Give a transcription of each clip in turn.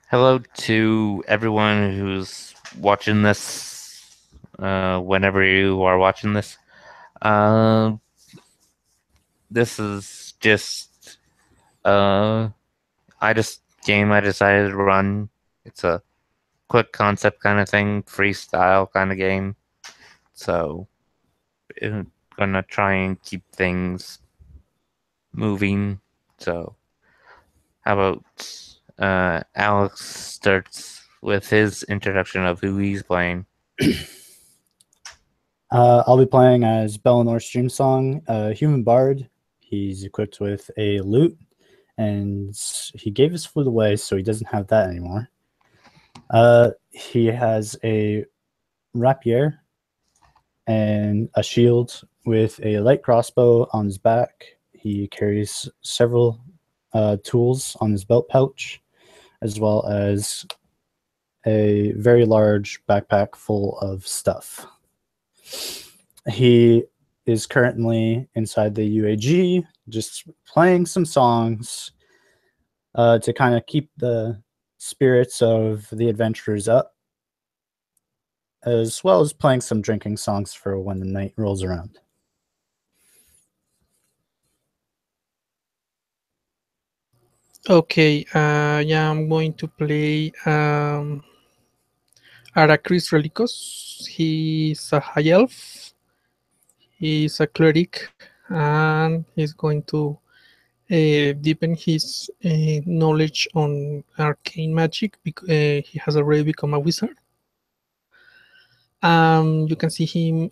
Hello to everyone who's watching this, whenever you are watching this. Uh, this is just uh, I just game I decided to run. It's a quick concept kind of thing, freestyle kind of game. So I'm gonna try and keep things moving. So how about Alex starts with his introduction of who he's playing. I'll be playing as Bellinor's Stream Song, Human Bard. He's equipped with a lute, and he gave his flute away, so he doesn't have that anymore. He has a rapier and a shield with a light crossbow on his back. He carries several tools on his belt pouch, as well as a very large backpack full of stuff. He is currently inside the UAG, just playing some songs to kind of keep the spirits of the adventurers up, as well as playing some drinking songs for when the night rolls around. Okay, yeah, I'm going to play Aracris Relicos. He's a high elf. He's a cleric, and he's going to deepen his knowledge on arcane magic because he has already become a wizard. You can see him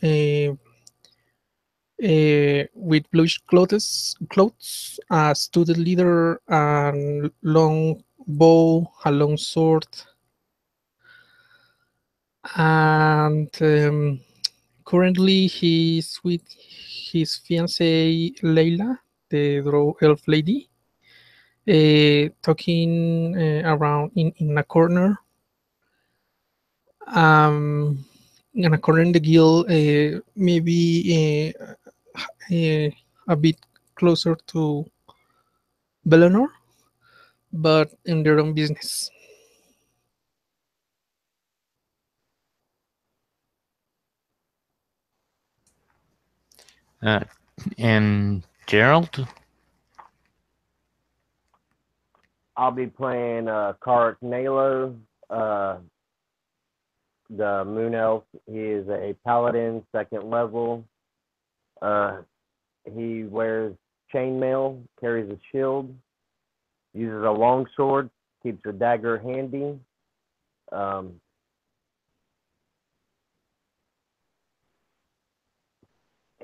with bluish clothes, a student leader, and long bow, a long sword, and currently he's with his fiancée Layla, the drow elf lady, talking around in a corner. In a corner in the guild, maybe a bit closer to Bellinor, but in their own business. And Gerald? I'll be playing Karak Nalo, the Moon Elf. He is a paladin, 2nd level. He wears chainmail, carries a shield, uses a longsword, keeps a dagger handy.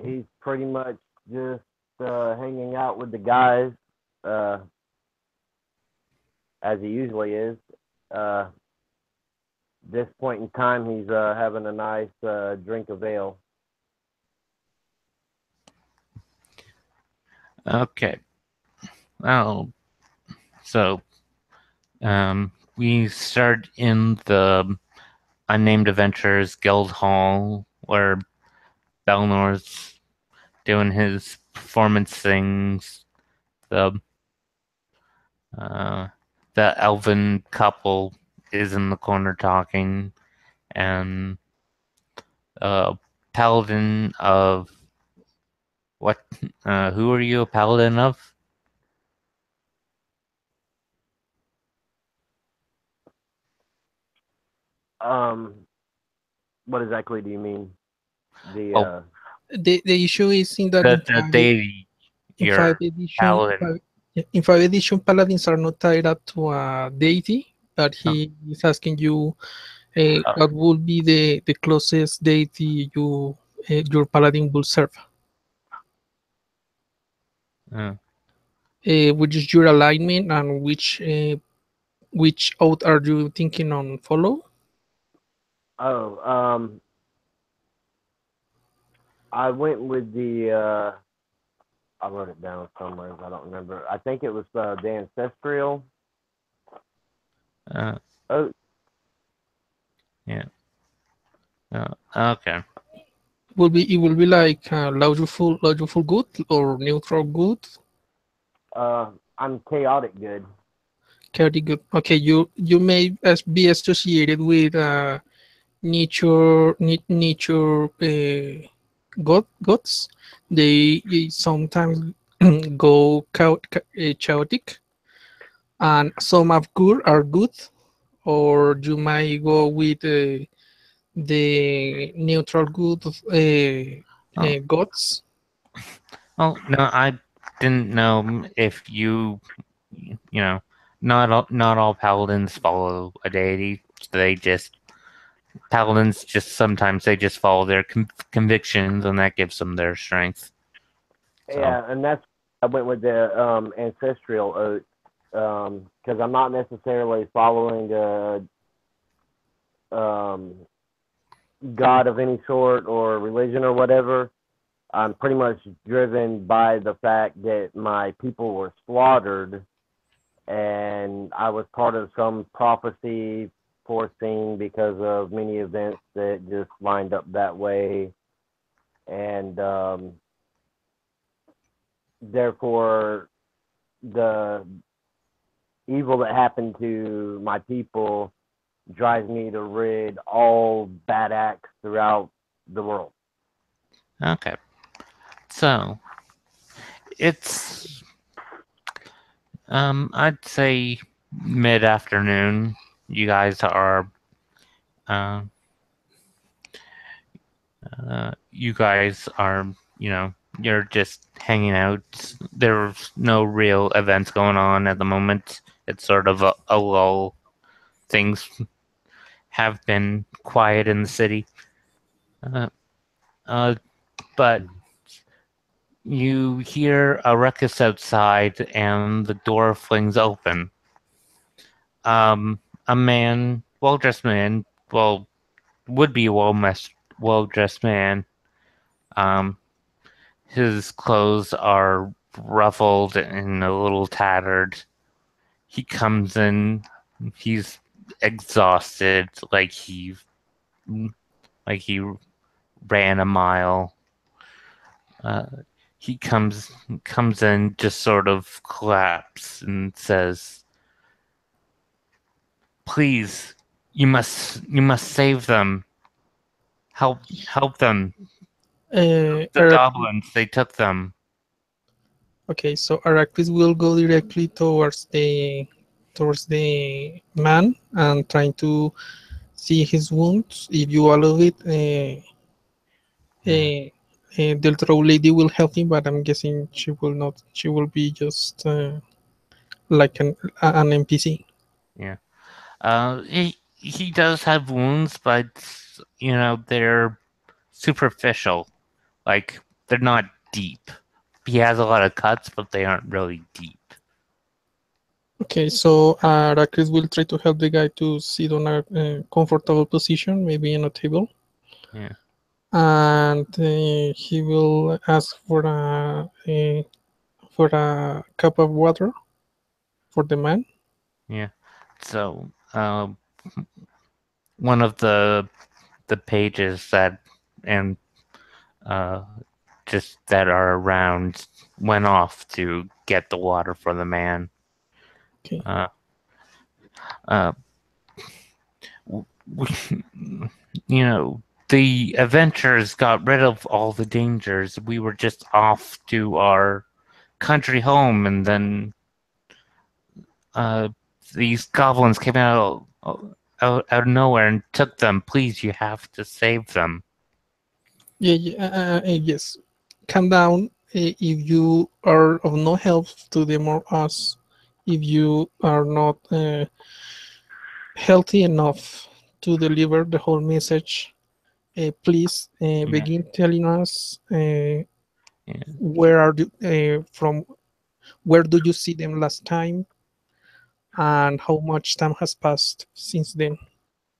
He's pretty much just hanging out with the guys, as he usually is. This point in time, he's having a nice drink of ale. Okay. Well, so we start in the Unnamed Adventurers Guild Hall where Belnor's doing his performance things. The elven couple is in the corner talking, and paladin of what? Who are you a paladin of? What exactly do you mean? The issue is in that The deity. in 5th edition, paladin. in 5th edition, paladins are not tied up to a deity, but he is asking you what would be the closest deity your paladin will serve. Which is your alignment, and which oath are you thinking on follow? I went with the I wrote it down somewhere. I don't remember. I think it was the ancestral. Oh. Yeah. Okay. It will be like logical good or neutral good. I'm chaotic good. Chaotic good. Okay, you may be associated with nature gods. They sometimes go chaotic, and some of good are good, or you might go with the neutral good gods. Oh no, I didn't know if not all paladins follow a deity. They just paladins just sometimes they just follow their convictions, and that gives them their strength. So, Yeah, and that's I went with the ancestral oath because I'm not necessarily following a god of any sort or religion or whatever. I'm pretty much driven by the fact that my people were slaughtered, and I was part of some prophecy foreseen because of many events that just lined up that way, and therefore the evil that happened to my people drives me to rid all bad acts throughout the world. okay. So, it's I'd say mid-afternoon. You guys are uh, you're just hanging out. There's no real events going on at the moment. It's sort of a lull. Things have been quiet in the city. Uh, but you hear a ruckus outside, and the door flings open. A man, well-dressed man, well, would be a well-dressed man. Um, his clothes are ruffled and a little tattered. He comes in. He's exhausted, like he ran a mile. He comes in, just sort of collapses and says, "Please, you must save them. Help them. The goblins, they took them." Okay, so Araclis will go directly towards the man and trying to see his wounds. If you allow it, the drow lady will help him, but I'm guessing she will not. She will be just like an NPC. Yeah. He does have wounds, but they're superficial. Like, they're not deep. He has a lot of cuts, but they aren't really deep. Okay, so Araclis will try to help the guy to sit on a comfortable position, maybe in a table. Yeah. And he will ask for a cup of water for the man. Yeah. So, one of the pages that and just that are around went off to get the water for the man. Okay. The adventurers got rid of all the dangers. We were just off to our country home, and then these goblins came out of nowhere and took them. Please, you have to save them. Yes. Calm down. If you are of no help to them or us, if you are not healthy enough to deliver the whole message, please begin telling us where are you from? Where do you see them last time, and how much time has passed since then?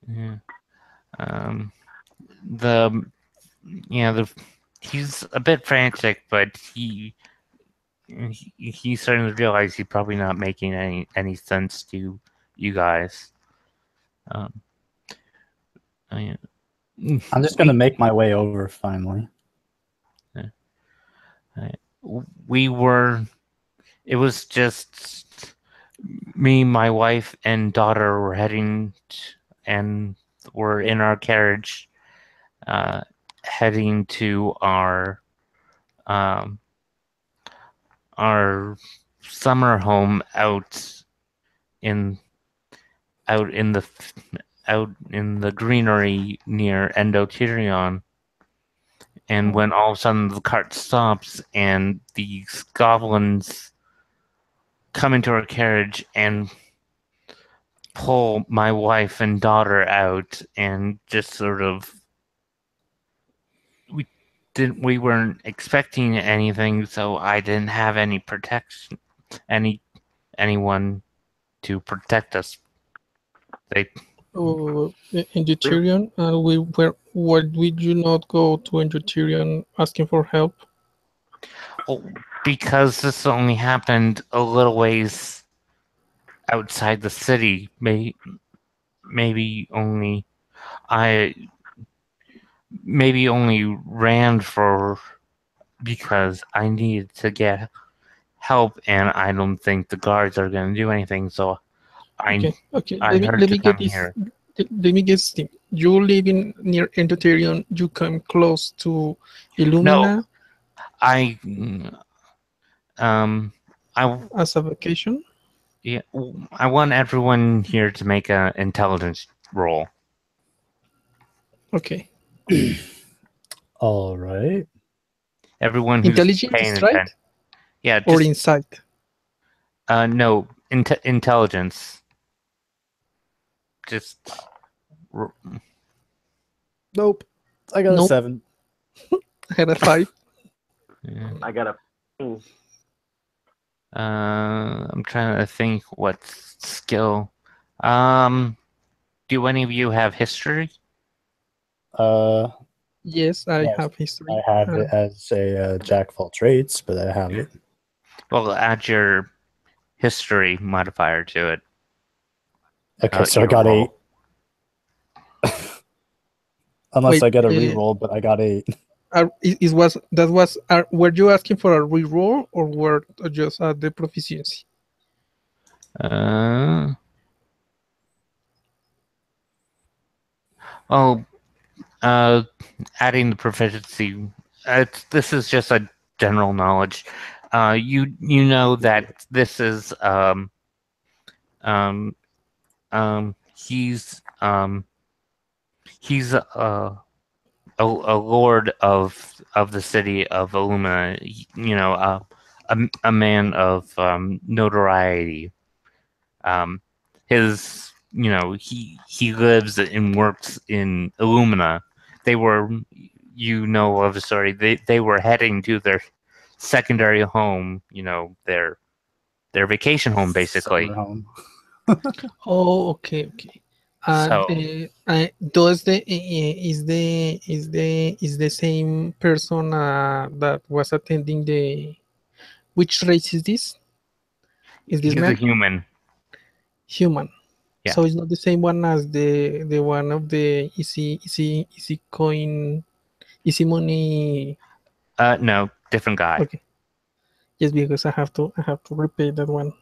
Yeah. He's a bit frantic, but he starting to realize he's probably not making any sense to you guys. I'm just gonna make my way over finally. It was just me, my wife, and daughter were and we're in our carriage, heading to um, our summer home in out in the out in the greenery near Endoterion. And when all of a sudden the cart stops and these goblins come into our carriage and pull my wife and daughter out, and just sort of we weren't expecting anything, so I didn't have any protection, anyone to protect us. They In Deuterion, and why did you not go to Deuterion asking for help? because this only happened a little ways outside the city. Maybe only I maybe only ran for because I needed to get help, and I don't think the guards are going to do anything. So Okay. I Let me get this. Here. Let me guess. You live near Deuterion. You come close to Illumina. No, I as a vacation. Yeah, I want everyone here to make an intelligence roll. Okay. All right. Everyone who's intelligence, paying right? attention. Yeah. Or insight. No, intelligence. Just. Nope. I got a 7. I had a 5. Yeah. I got a. I'm trying to think what skill. Do any of you have history? Yes, I have history. I have it as a jack of all trades, but I have it. Well, add your history modifier to it. Okay, so I got 8. Unless I get a reroll, but I got 8. Were you asking for a reroll or were just the proficiency? Adding the proficiency. This is just a general knowledge. You know that this is he's a lord of the city of Illumina. You know, a man of notoriety. His he lives and works in Illumina. They were, of the story. They were heading to their secondary home. Their vacation home, basically. Summer home. Oh, okay. So, does is the same person that was attending the? Which race is this? Is this man? He's a human. Human. Yeah. So it's not the same one as the one of the easy coin, easy money. No, different guy. Okay. Yes, because I have to repeat that one.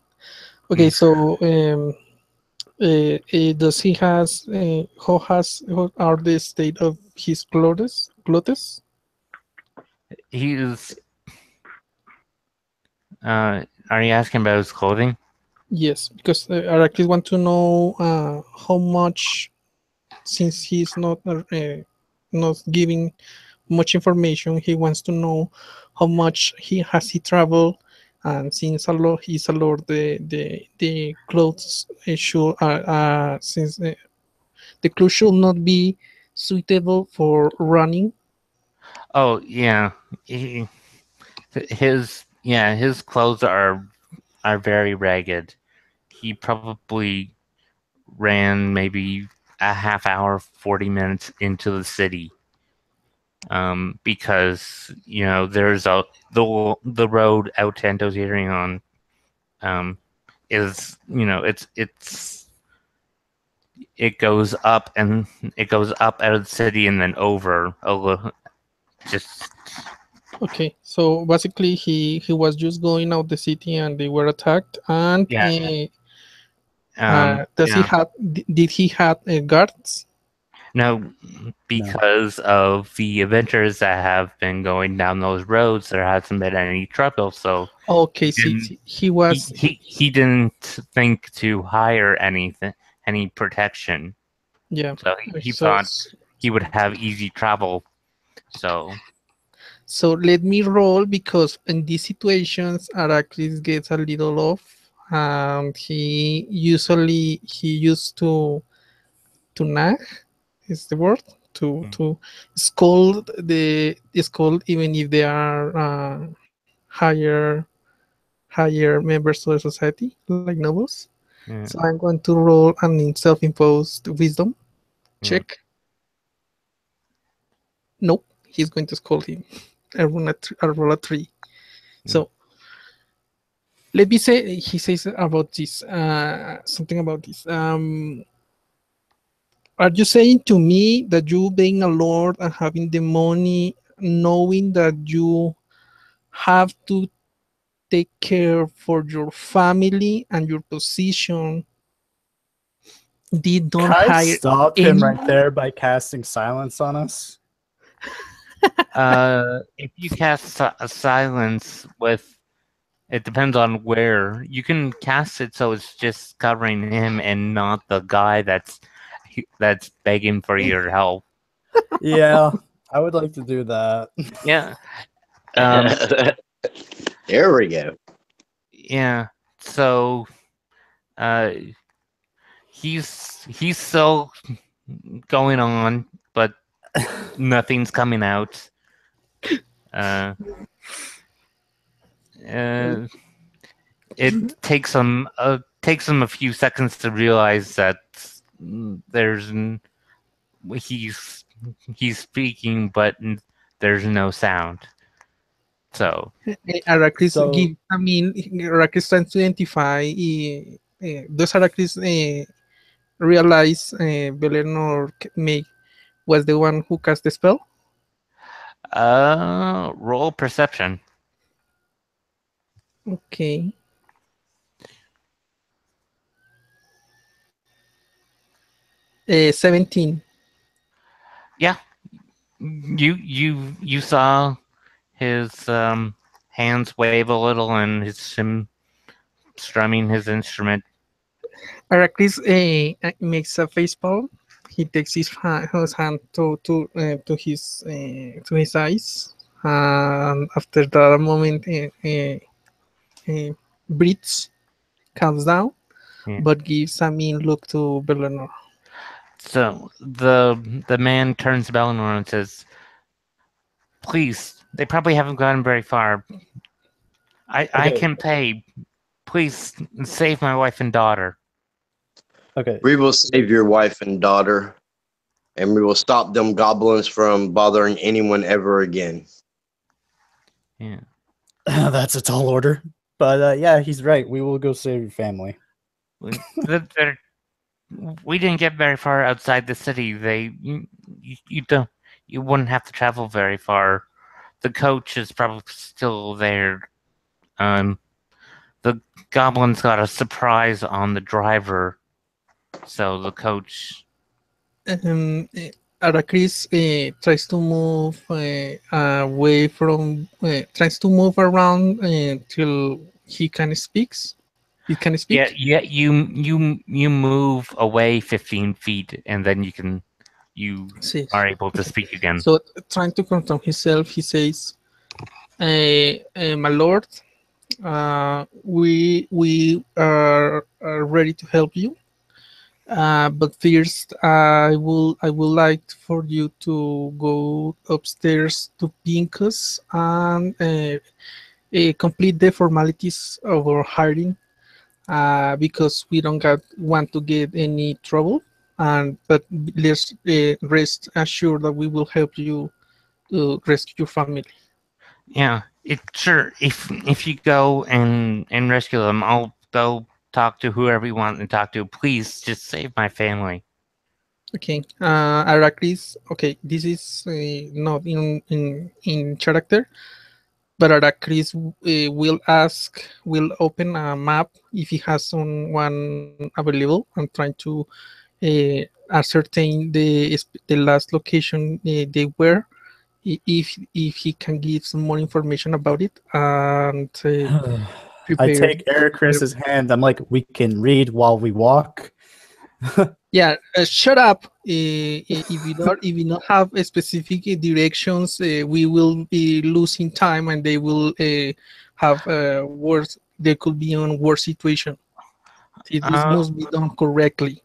Okay, so does he has how are the state of his clothes? He's. Are you asking about his clothing? Yes, because I actually want to know how much, since he's not giving much information, he wants to know how much he traveled, and since he's a lord, the clothes should since the clothes should not be suitable for running. Oh yeah, his clothes are very ragged. He probably ran maybe a half hour, 40 minutes into the city. Because there's the road out to Endoterion is it goes up out of the city and then over a little. Just okay, so basically he was just going out the city and they were attacked, and Does he yeah. have? Did he have guards? No, because of the adventures that have been going down those roads, there hasn't been any trouble. So Okay, didn't- he was. he didn't think to hire any protection. Yeah. So he So thought he would have easy travel. So so let me roll, because in these situations Araclis gets a little off, and he used to nag, is the word, to scold even if they are higher members of the society, like nobles. yeah, So I'm going to roll an self-imposed wisdom check. Nope, he's going to scold him. I roll a 3. So let me say, he says about this, something about this. Are you saying to me that you being a lord and having the money, knowing that you have to take care for your family and your position, did not Can I hire stop him right anyone? there by casting silence on us? if you cast a silence with, it depends on where you can cast it, so it's just covering him and not the guy that's begging for your help. Yeah, I would like to do that. Yeah. Um. There we go. Yeah. So, uh, he's still going on, but nothing's coming out. Uh, it takes him a few seconds to realize that he's speaking, but there's no sound. So Araclis So- Araclis trying to identify, does Araclis realize Belenor was the one who cast the spell? roll perception. Okay. Uh, 17. Yeah, you saw his hands wave a little and him strumming his instrument. Araclis makes a face palm. He takes his hand to his eyes, and after that a moment, breathes, calms down, Yeah. but gives a mean look to Belenor. So the man turns to Bellinor and says, "Please, they probably haven't gotten very far. I Okay. can pay. Please save my wife and daughter." Okay, We will save your wife and daughter, and we will stop them goblins from bothering anyone ever again. Yeah. that's a tall order. But yeah, he's right. We will go save your family. We didn't get very far outside the city. You wouldn't have to travel very far. The coach is probably still there. The goblins got a surprise on the driver, so the coach. Aracris tries to move away from, tries to move around till he can speaks. He can speak. Yeah. You move away 15 feet, and then you Sí. are able to speak again. So trying to confirm himself, he says, "My lord, we are ready to help you. But first, I would like for you to go upstairs to Pincus and complete the formalities of our hiring, because we don't want to get any trouble. But let's rest assured that we will help you to rescue your family." Yeah, sure. If you go and rescue them, I'll go talk to whoever you want to talk to. Please, just save my family. Okay, Araclis. Okay, this is not in character, but Aracris will open a map if he has one available and trying to ascertain the last location they were, if he can give some more information about it and I take Eric Chris's hand. I'm like, we can read while we walk. Yeah, shut up. If you don't have specific directions, we will be losing time, and they will have worse. They could be in worse situation. This must be done correctly.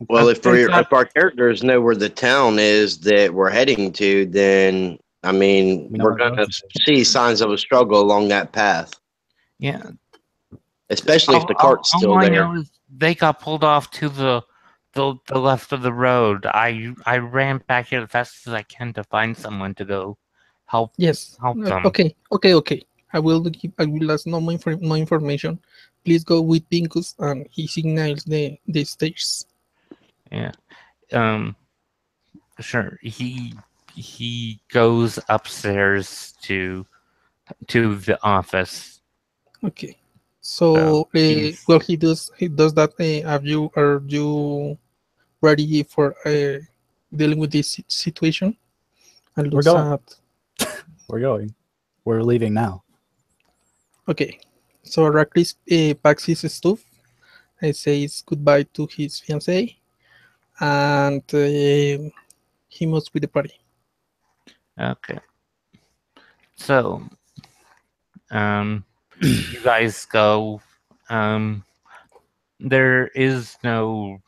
Well, if our characters know where the town is that we're heading to, then I mean, We know we're where we're gonna going to. see signs of a struggle along that path, Yeah. especially if the cart's still all I there. know is they got pulled off to the left of the road. I ran back here as fast as I can to find someone to go help Yes. them. Okay. I will ask no more no information. Please go with Pincus, and he signals the stairs. Yeah. Sure. He goes upstairs to the office. Okay. So, well, he does that. Are you ready for dealing with this situation? And We're looks going. at. We're going. We're leaving now. Okay. So Aracris packs his stuff and says goodbye to his fiancée, and he moves with the party. Okay. So, you guys go. There is no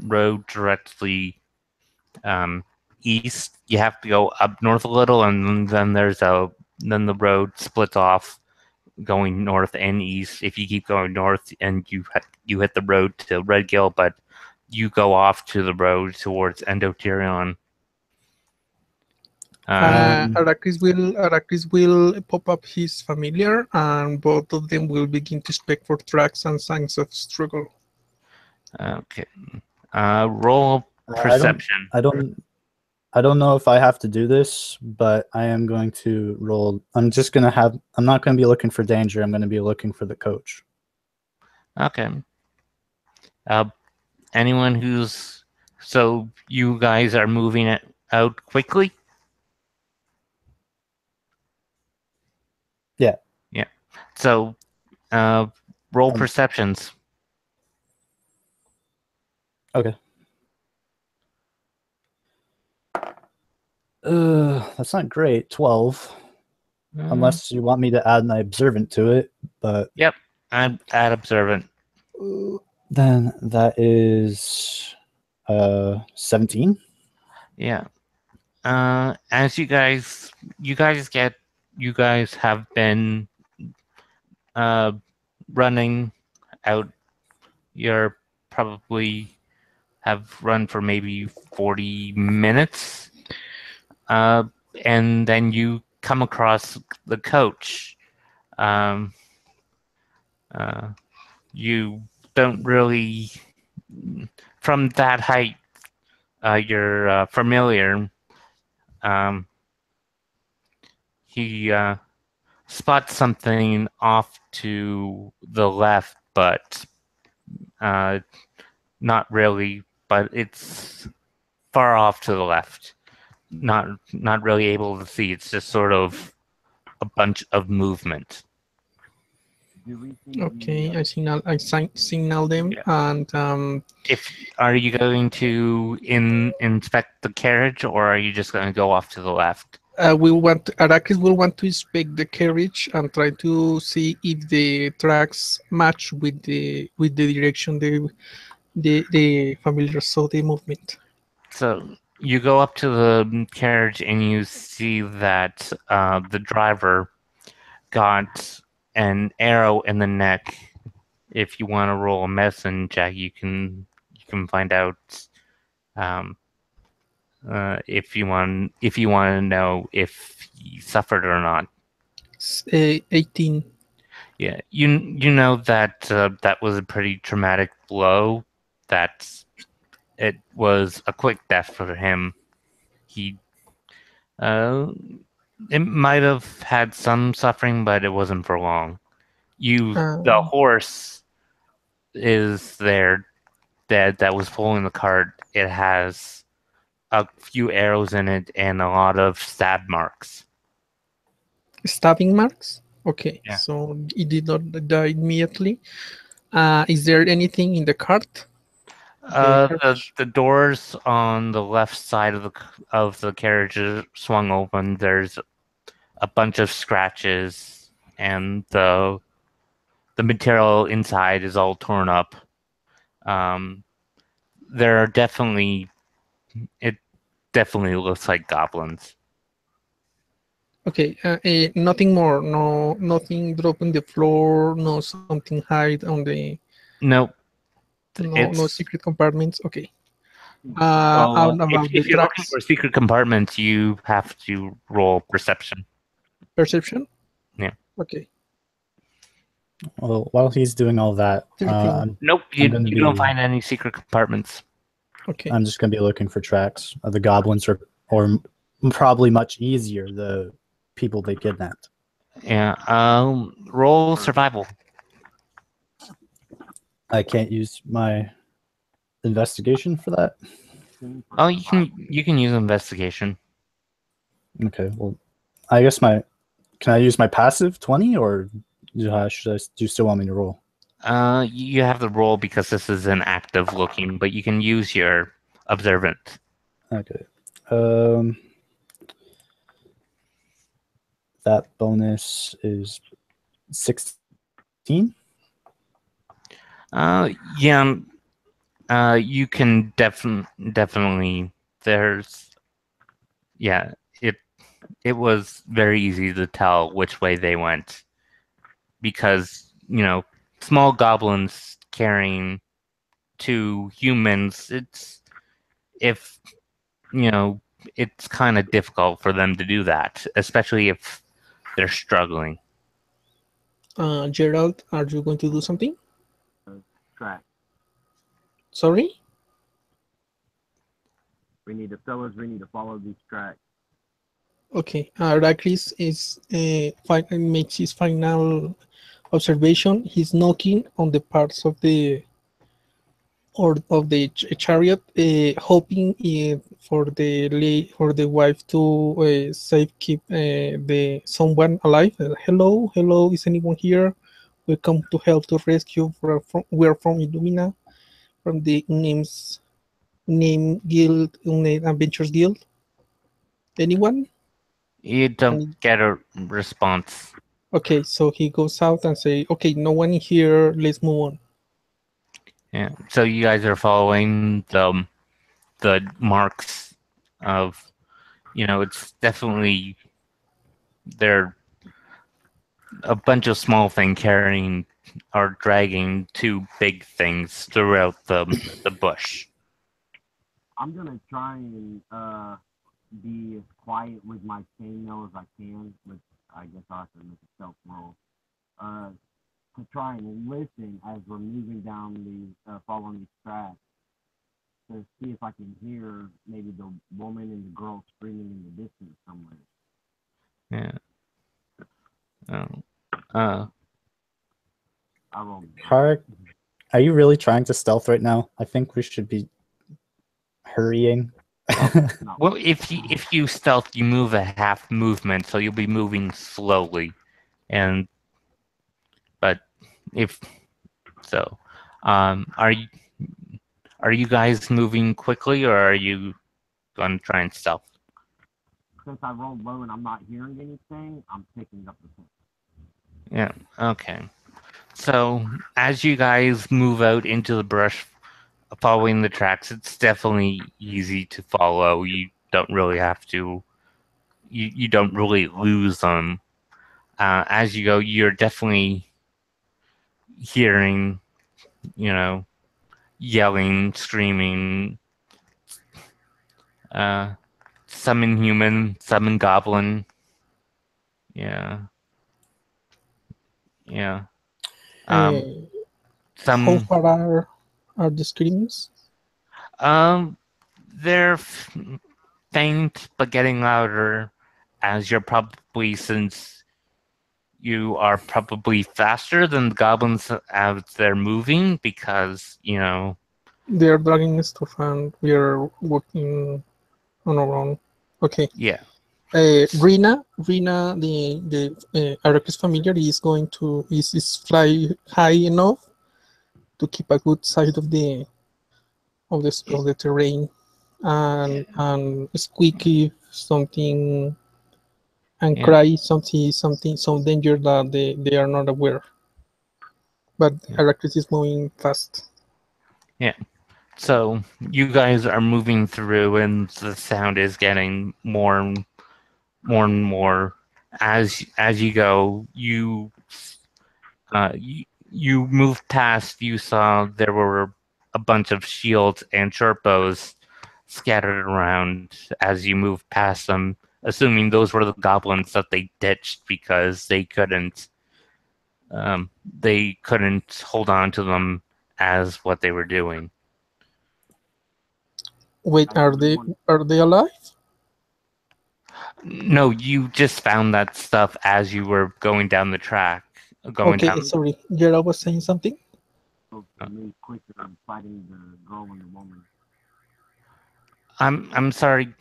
road directly east. You have to go up north a little, and then then the road splits off, going north and east. If you keep going north, and you hit the road to Redgill, but you go off to the road towards Endoterion. Aracris will pop up his familiar, and both of them will begin to inspect for tracks and signs of struggle. Okay. Roll perception. I don't know if I have to do this, but I am going to roll. I'm not going to be looking for danger. I'm going to be looking for the coach. Okay. Anyone who's so you guys are moving it out quickly? Yeah. Yeah. So, roll perceptions. Okay. That's not great. 12. Unless you want me to add my observant to it, but Yep, I'd add observant. Then that is 17. Yeah. As you guys have been running out. You're probably have run for maybe 40 minutes. And then you come across the coach. You don't really, from that height, you're familiar. He spots something off to the left, but not really. But it's far off to the left. Not really able to see. It's just sort of a bunch of movement. Okay, I signal them, and are you going to inspect the carriage, or are you just going to go off to the left? Aracris will want to inspect the carriage and try to see if the tracks match with the direction the familiar saw the movement. So you go up to the carriage and you see that the driver got an arrow in the neck. If you want to roll a medicine check, you can find out if you want to know if he suffered or not. 18. Yeah, you know that that was a pretty traumatic blow. That it was a quick death for him. He It might have had some suffering, but it wasn't for long. The Uh, horse is there dead that was pulling the cart. It has a few arrows in it and a lot of stab marks. Stabbing marks. Okay, Yeah. so it did not die immediately. Is there anything in the cart? The doors on the left side of the carriage are swung open. There's a bunch of scratches, and the material inside is all torn up. There are definitely it definitely looks like goblins. Okay, nothing more. No, nothing drop on the floor. No, something hide on the. Nope. No secret compartments. Okay. Well, And about the if you're looking tracks, for secret compartments, you have to roll perception. perception. Yeah. Okay. Well, while he's doing all that, 13. Nope, I'm gonna you don't be- find any secret compartments. Okay. I'm just gonna be looking for tracks. The goblins are, or probably much easier, the people they kidnapped. Yeah. Roll survival. I can't use my investigation for that. Oh, you can use investigation. Okay, well, I guess can I use my passive 20, or do you still want me to roll? You have the roll because this is an active looking, but you can use your observant. Okay. That bonus is 16. Yeah. You can definitely. There's. Yeah. It was very easy to tell which way they went because small goblins carrying two humans. If it's kind of difficult for them to do that, especially if they're struggling. Gerald, are you going to do something? Track. Sorry? We need to follow these tracks. Okay. Rakris is makes his final observation. He's knocking on the parts of the chariot, hoping for the wife to keep the someone alive. Hello, hello, is anyone here? We come to help to rescue. We are from Illumina, from the name guild, Unnamed Adventures Guild. Anyone? You don't get a response. Okay, so he goes out and say, "Okay, no one in here. Let's move on." Yeah. So you guys are following the marks of, it's definitely they're a bunch of small things carrying or dragging two big things throughout the bush. I'm gonna try and be as quiet with my chainmail as I can, which I guess I have to make a stealth roll. To try and listen as we're moving down following these tracks, to see if I can hear maybe the woman and the girl screaming in the distance somewhere. Yeah. I rolled. Hark, are you really trying to stealth right now? I think we should be hurrying. No. Well, if you stealth, you move a half movement, so you'll be moving slowly, but if so, are you guys moving quickly, or are you going to try and stealth? Since I rolled low and I'm not hearing anything, I'm picking up the pace. Yeah. Okay. So as you guys move out into the brush, following the tracks, it's definitely easy to follow. You don't really have to. You don't really lose them. As you go, you're definitely hearing, yelling, screaming. Some inhuman, some in goblin. Yeah. Yeah. How Some. far are the screams? They're faint but getting louder as you're probably, since you are probably faster than the goblins as they're moving, because, you know, They are dragging stuff and we are walking on our own. Okay. yeah. Rina, the Arrakis familiar is going to is fly high enough to keep a good side of the terrain, and squeak if something, and Yeah. cry something some danger that they are not aware. But Arrakis is moving fast. So you guys are moving through, and the sound is getting more and more as you go. You moved past. You saw there were a bunch of shields and short bows scattered around as you moved past them, assuming those were the goblins that they ditched because they couldn't hold on to them as what they were doing. Wait, are they alive? No, you just found that stuff as you were going down the track. Okay, sorry. Gerald was saying something. To move quicker, I'm fighting the girl and the woman. I'm sorry,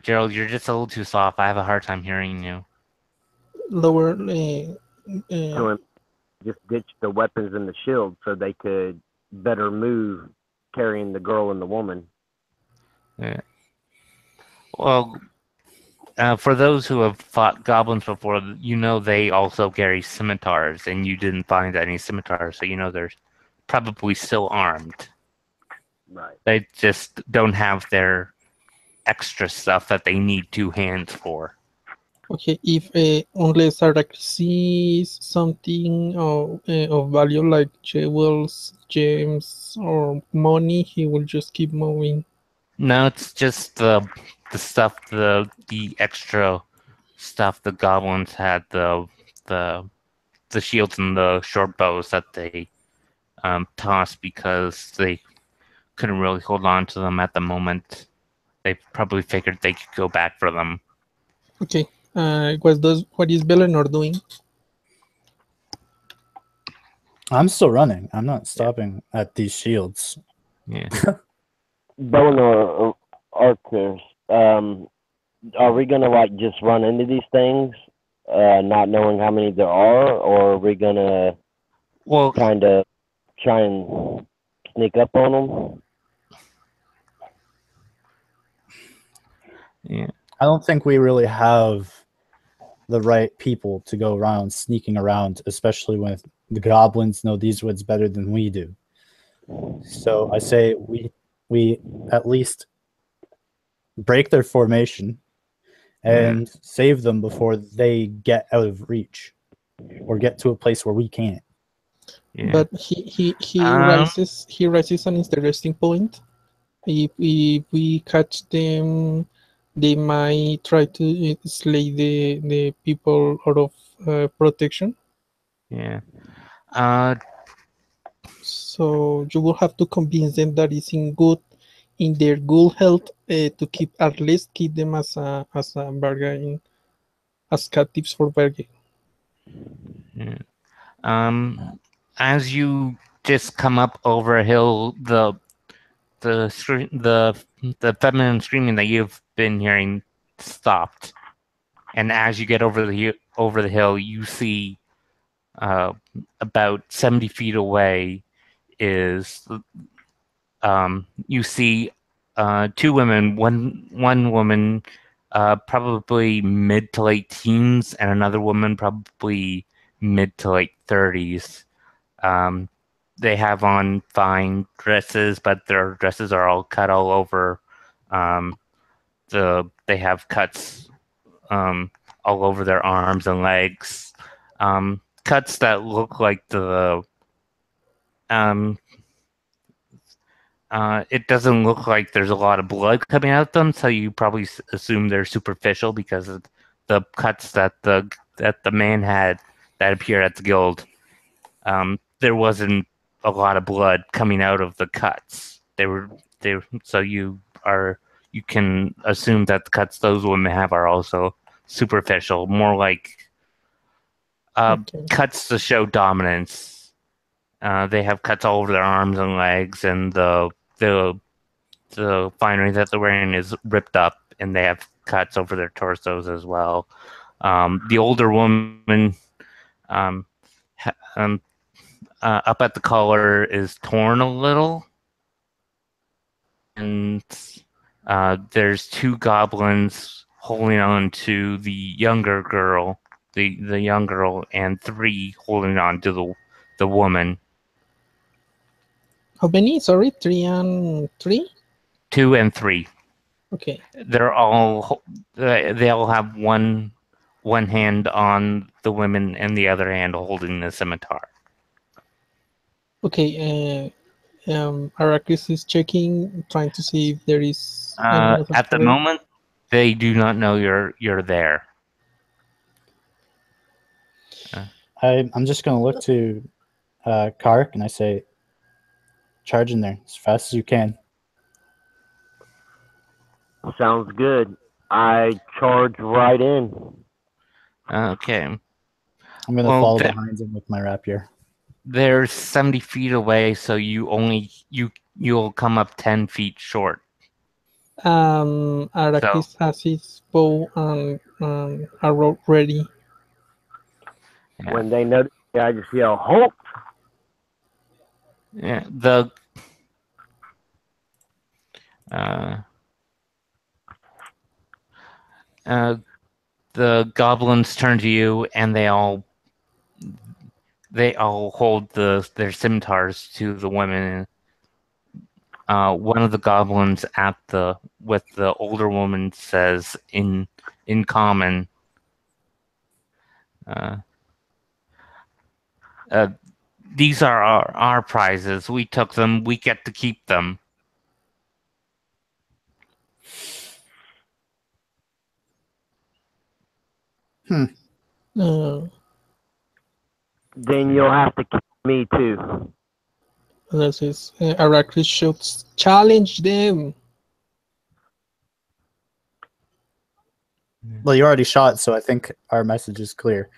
Gerald. You're just a little too soft. I have a hard time hearing you. Lower. So just ditch the weapons and the shield so they could better move carrying the girl and the woman. Yeah. Well, for those who have fought goblins before, you know they also carry scimitars, and you didn't find any scimitars, so you know they're probably still armed. Right. They just don't have their extra stuff that they need two hands for. Okay, if unless Arrakis sees something of value like jewels, gems, or money, he will just keep moving. No, it's just the stuff, the extra stuff the goblins had, the shields and the short bows that they tossed because they couldn't really hold on to them at the moment. They probably figured they could go back for them. Okay, what is Belenor doing? I'm still running. I'm not stopping at these shields. Yeah. Belenor, Arcus, are we gonna like just run into these things, not knowing how many there are we gonna kind of try and sneak up on them? Yeah. I don't think we really have the right people to go around sneaking around, especially when the goblins know these woods better than we do. So I say we at least break their formation and save them before they get out of reach or get to a place where we can't. Yeah. But he raises an interesting point. If we catch them, they might try to slay the people out of protection. Yeah. So you will have to convince them that it's in their good health to keep them as a bargain, as captives for bargain. Yeah. As you just come up over a hill, the feminine screaming that you've been hearing stopped, and as you get over the hill, you see about 70 feet away is you see two women. One woman probably mid to late teens, and another woman probably mid to late 30s. They have on fine dresses, but their dresses are all cut all over. They have cuts all over their arms and legs. Cuts that look like it doesn't look like there's a lot of blood coming out of them, so you probably assume they're superficial because of the cuts that the man had that appeared at the guild. There wasn't a lot of blood coming out of the cuts. So you can assume that the cuts those women have are also superficial, more like Okay. cuts to show dominance. They have cuts all over their arms and legs, and the finery that they're wearing is ripped up, and they have cuts over their torsos as well. The older woman, um, up at the collar, is torn a little, and there's two goblins holding on to the younger girl, the young girl, and three holding on to the woman. How many? Sorry, 3 and 3? 2 and 3. Okay. They're all they all have one hand on the women and the other hand holding the scimitar. Okay. Arrakis is checking, trying to see if there is any other At the threat. moment, they do not know you're there. I'm just gonna look to Kark and I say, charge in there as fast as you can. Sounds good. I charge right in. Okay. I'm gonna Well, follow that- behind him with my rapier. They're 70 feet away, so you'll come up 10 feet short. Arrakis has his bow and arrow ready. Yeah. When they notice me, I just yell, "Halt!" Yeah, the goblins turn to you, and they all hold their scimitars to the women. One of the goblins with the older woman says in common, "These are our prizes. We took them. We get to keep them." Uh, Then you'll have to kill me too. this is Arrakis shoots. Challenge them. Well, you already shot, so I think our message is clear.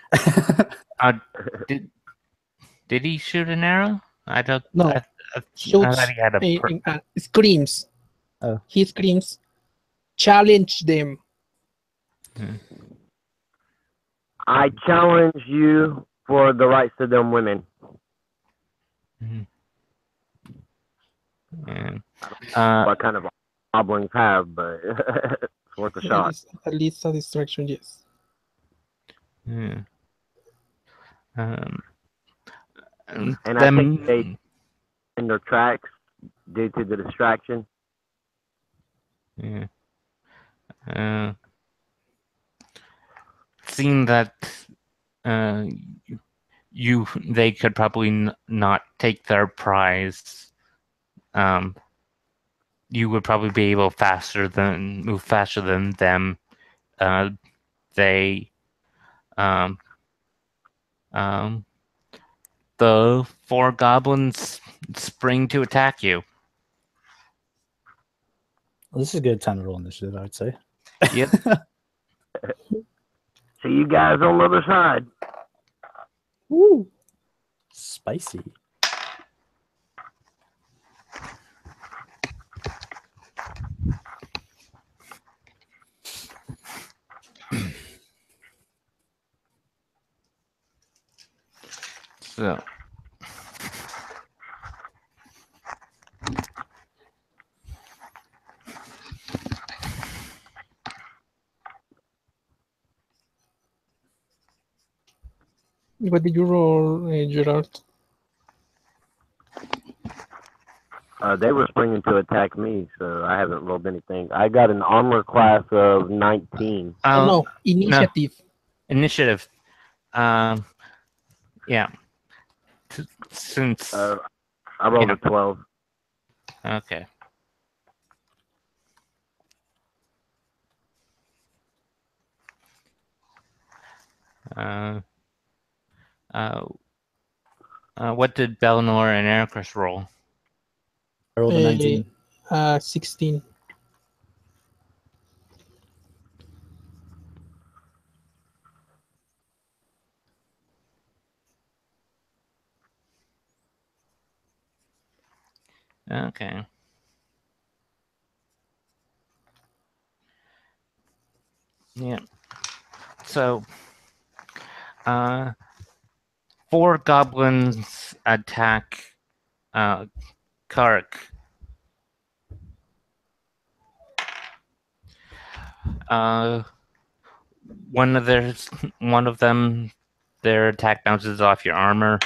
Did he shoot an arrow? I don't. No. I Shoots. thought he had a. Screams. Oh. He screams. Challenge them. I challenge you for the rights to them women. What kind of goblins have, but it's worth a shot. At least a distraction, yes. Yeah. And I think they in their tracks due to the distraction. Yeah. Seeing that they could probably not take their prize. You would probably be able move faster than them. The 4 goblins spring to attack you. Well, this is a good time to roll initiative, I would say. Yep. See you guys on the other side. Woo! Spicy. So. What did you roll, Gerard? They were springing to attack me, so I haven't rolled anything. I got an armor class of 19. No, initiative. No. Initiative. Yeah. Since I rolled a 12. Okay. What did Belnor and Ericus roll? I rolled a 19. 16. Okay. Yeah. So, 4 goblins attack Kark. One of them, their attack bounces off your armor.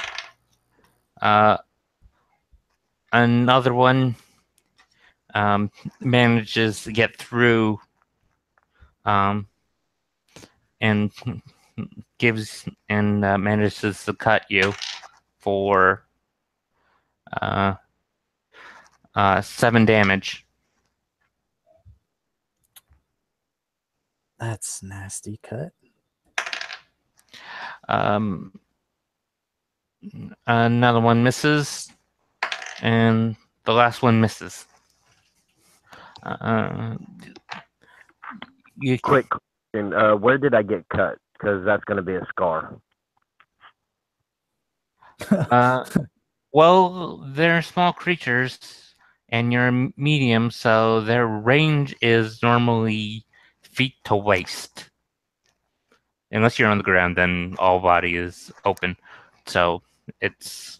Another one manages to get through, and manages to cut you for 7 damage. That's nasty cut. Another one misses, and the last one misses. Quick question: where did I get cut? Because that's going to be a scar. Well, they're small creatures, and you're medium, so their range is normally feet to waist. Unless you're on the ground, then all body is open. So it's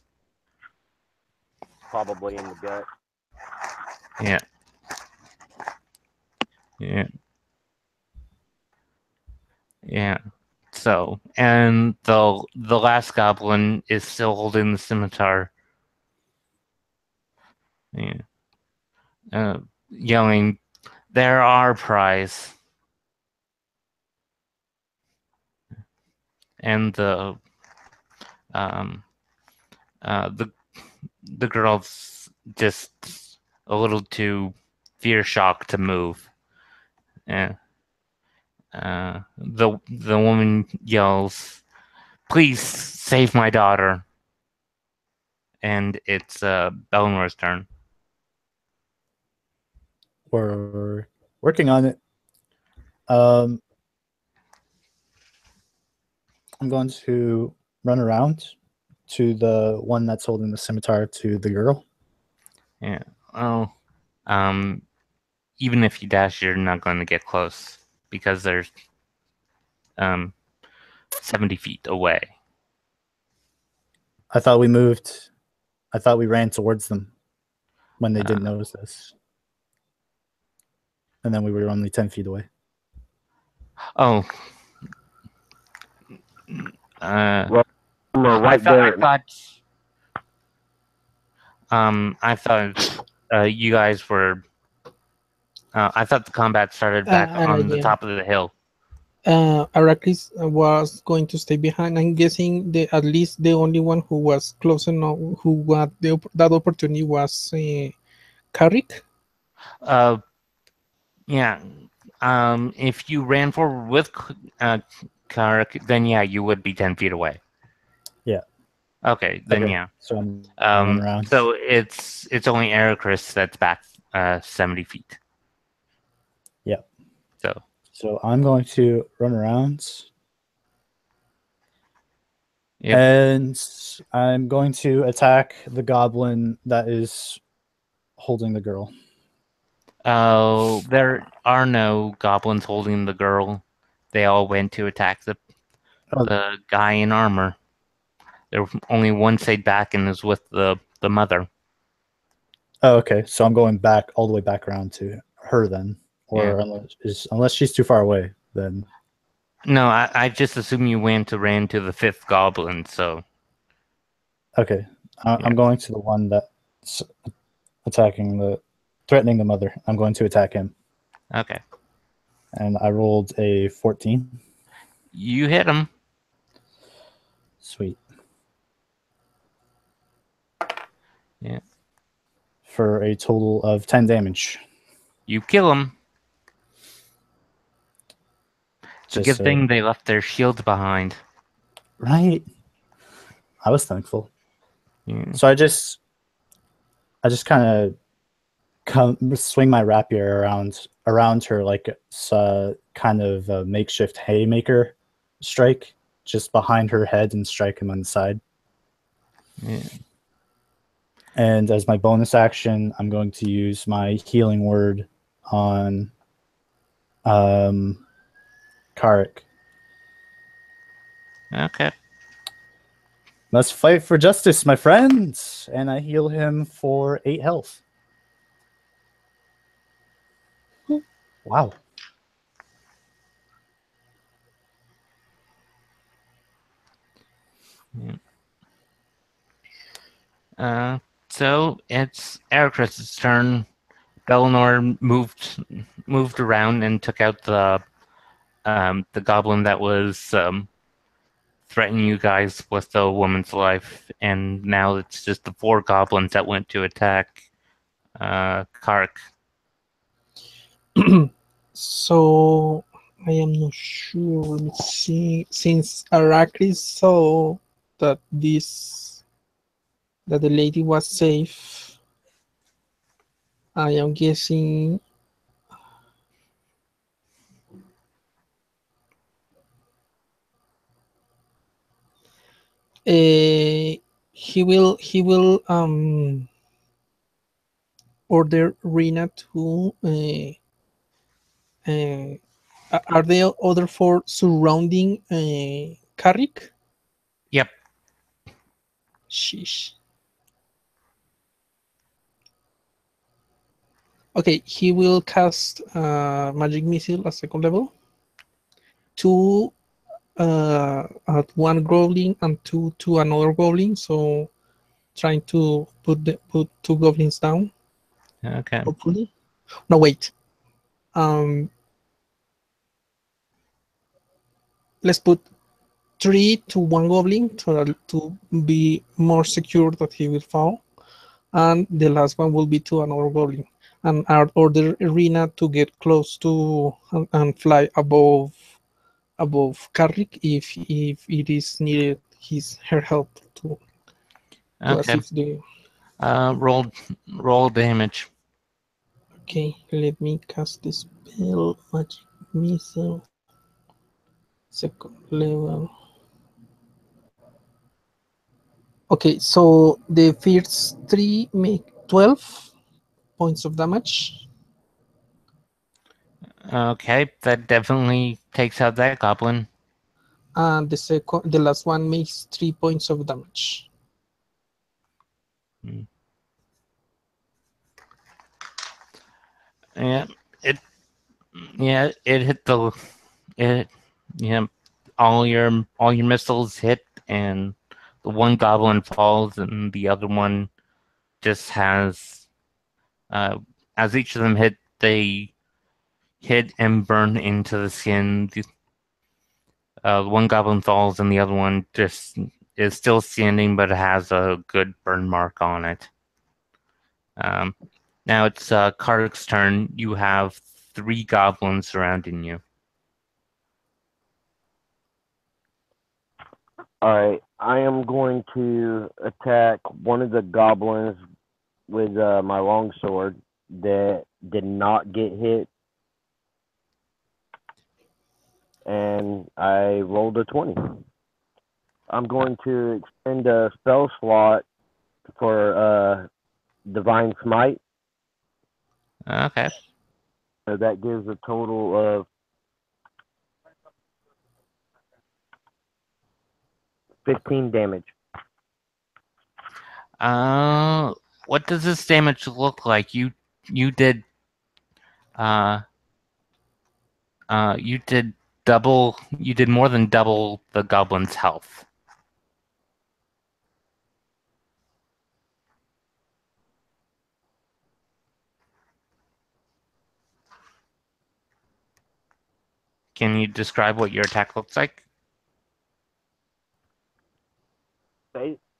Probably in the gut. yeah. Yeah. Yeah. So, and the last goblin is still holding the scimitar. Yeah. Yelling, "They're our prize." And the girl's just a little too fear shocked to move. Yeah. The woman yells, "Please save my daughter!" And it's Belnor's turn. We're working on it. I'm going to run around to the one that's holding the scimitar to the girl. Yeah. Oh. Even if you dash, you're not going to get close because they're 70 feet away. I thought we moved. I thought we ran towards them when they didn't notice us. And then we were only 10 feet away. Oh. Well, we're right there. I thought you guys were. I thought the combat started back on the top of the hill. Arrakis was going to stay behind. I'm guessing at least the only one who was close enough, who got that opportunity was Carrick. Yeah. If you ran forward with Carrick, then yeah, you would be 10 feet away. Yeah. Okay, then Okay. yeah. So I'm running around. So it's only Ericris that's back 70 feet. Yeah. So I'm going to run around. Yep. And I'm going to attack the goblin that is holding the girl. There are no goblins holding the girl. They all went to attack the guy in armor. There only one stayed back and is with the mother. Oh, okay. So I'm going back all the way back around to her then. Or unless she's too far away, then. No, I just assume you ran to the 5th goblin, so. Okay. I'm going to the one that's threatening the mother. I'm going to attack him. Okay. And I rolled a 14. You hit him. Sweet. Yeah. For a total of 10 damage. You kill him. It's a good thing they left their shields behind. Right. I was thankful. Yeah. So I just kind of swing my rapier around her like it's kind of a makeshift haymaker strike just behind her head and strike him on the side. Yeah. And as my bonus action, I'm going to use my healing word on Karik. Okay. Let's fight for justice, my friends. And I heal him for 8 health. Wow. So it's Eric's turn. Belnor moved around and took out the goblin that was threatening you guys with the woman's life, and now it's just the 4 goblins that went to attack Kark. So I am not sure. Let me see. Since Arachis saw that that the lady was safe, I am guessing he will order Rina to are there other 4 surrounding Carrick? Yep. Sheesh. Okay, he will cast magic missile at 2nd level. 2 at 1 goblin and 2 to another goblin. So trying to put 2 goblins down. Okay. Hopefully. No, wait. Let's put 3 to 1 goblin to be more secure that he will fall, and the last one will be to another goblin, and I'll order Irina to get close to and fly above Karlik if it is needed her help to Okay. assist the. Roll damage. Okay, let me cast the spell magic missile. 2nd level. Okay, so the first 3 make 12 points of damage. Okay, that definitely takes out that goblin. And the last one makes 3 points of damage. Yeah, it hit the it yeah all your missiles hit, and the one goblin falls and the other one just has as each of them hit, they hit and burn into the skin. One goblin falls and the other one just is still standing, but it has a good burn mark on it. Now it's Kark's turn. You have 3 goblins surrounding you. Alright, I am going to attack one of the goblins with my longsword that did not get hit. And I rolled a 20. I'm going to expend a spell slot for Divine Smite. Okay. So that gives a total of 15 damage. What does this damage look like? You did you did more than double the goblin's health. Can you describe what your attack looks like?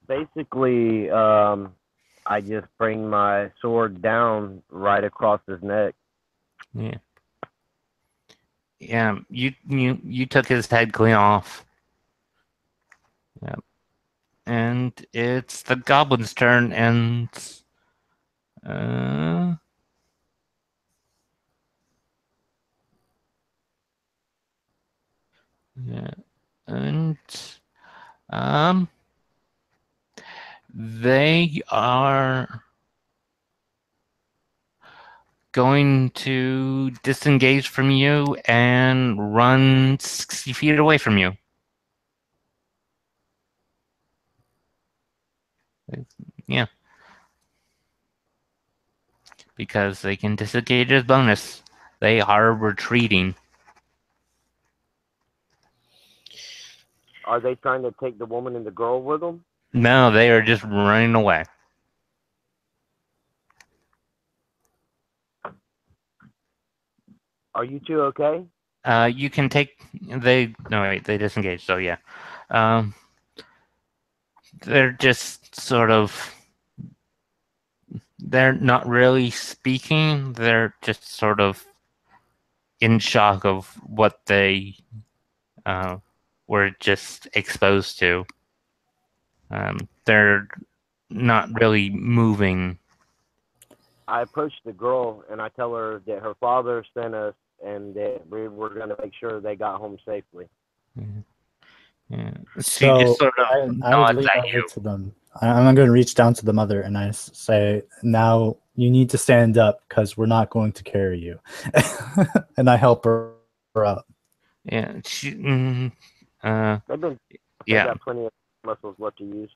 Basically, I just bring my sword down right across his neck. Yeah. Yeah, you took his head clean off. Yep. And it's the goblin's turn, and yeah, and um, They are going to disengage from you and run 60 feet away from you. Yeah. Because they can disengage as bonus. They are retreating. Are they trying to take the woman and the girl with them? No, they are just running away. Are you two okay? You can take they disengage, so yeah. They're just sort of they're not really speaking, they're just sort of in shock of what they were just exposed to. They're not really moving. I approach the girl and I tell her that her father sent us and that we were going to make sure they got home safely. Yeah. She So just sort of I would nods lean at over you. to them. I'm going to reach down to the mother and I say, "Now you need to stand up because we're not going to carry you." And I help her up. Yeah, They've been, they yeah, got plenty of muscles left to use.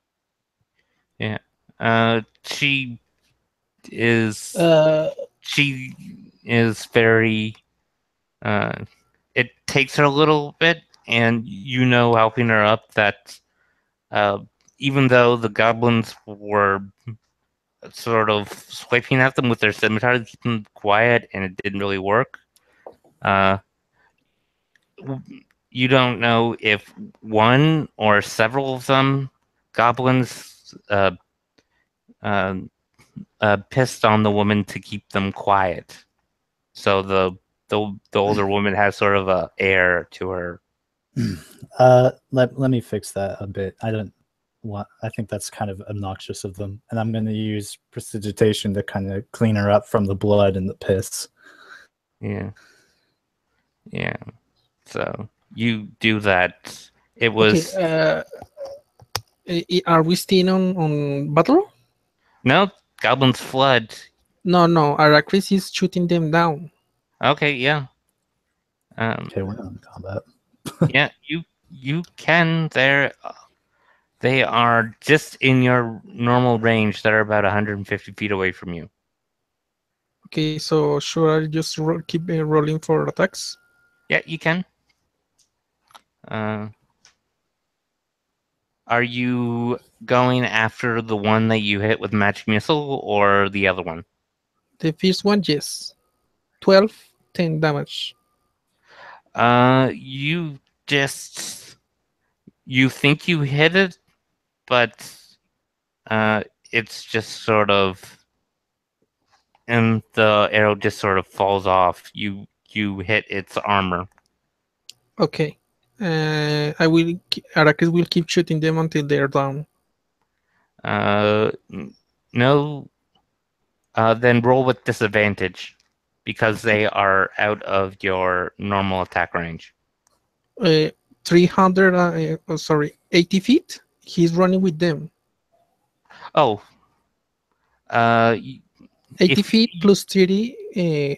yeah. She is very. It takes her a little bit, and helping her up that even though the goblins were sort of swiping at them with their scimitars to keep them quiet, and it didn't really work. You don't know if one or several of them goblins pissed on the woman to keep them quiet. So the older woman has sort of a air to her. Let me fix that a bit. I think that's kind of obnoxious of them, and I'm going to use prestidigitation to kind of clean her up from the blood and the piss. Yeah. So you do that. It was Are we still on battle? no goblins flood. No, Aracris is shooting them down. Okay, yeah. Okay, we're not in combat. Yeah, you can. They are just in your normal range. They're about 150 feet away from you. Okay, so should I just keep rolling for attacks? Yeah, you can. Are you going after the one that you hit with magic missile or the other one? The first one, yes. 12, 10 damage. You think you hit it, but it's just sort of, and the arrow just sort of falls off. You hit its armor. Okay. Arrakis will keep shooting them until they're down. No. Then roll with disadvantage because they are out of your normal attack range. 80 feet. He's running with them. Oh. 80 feet plus 30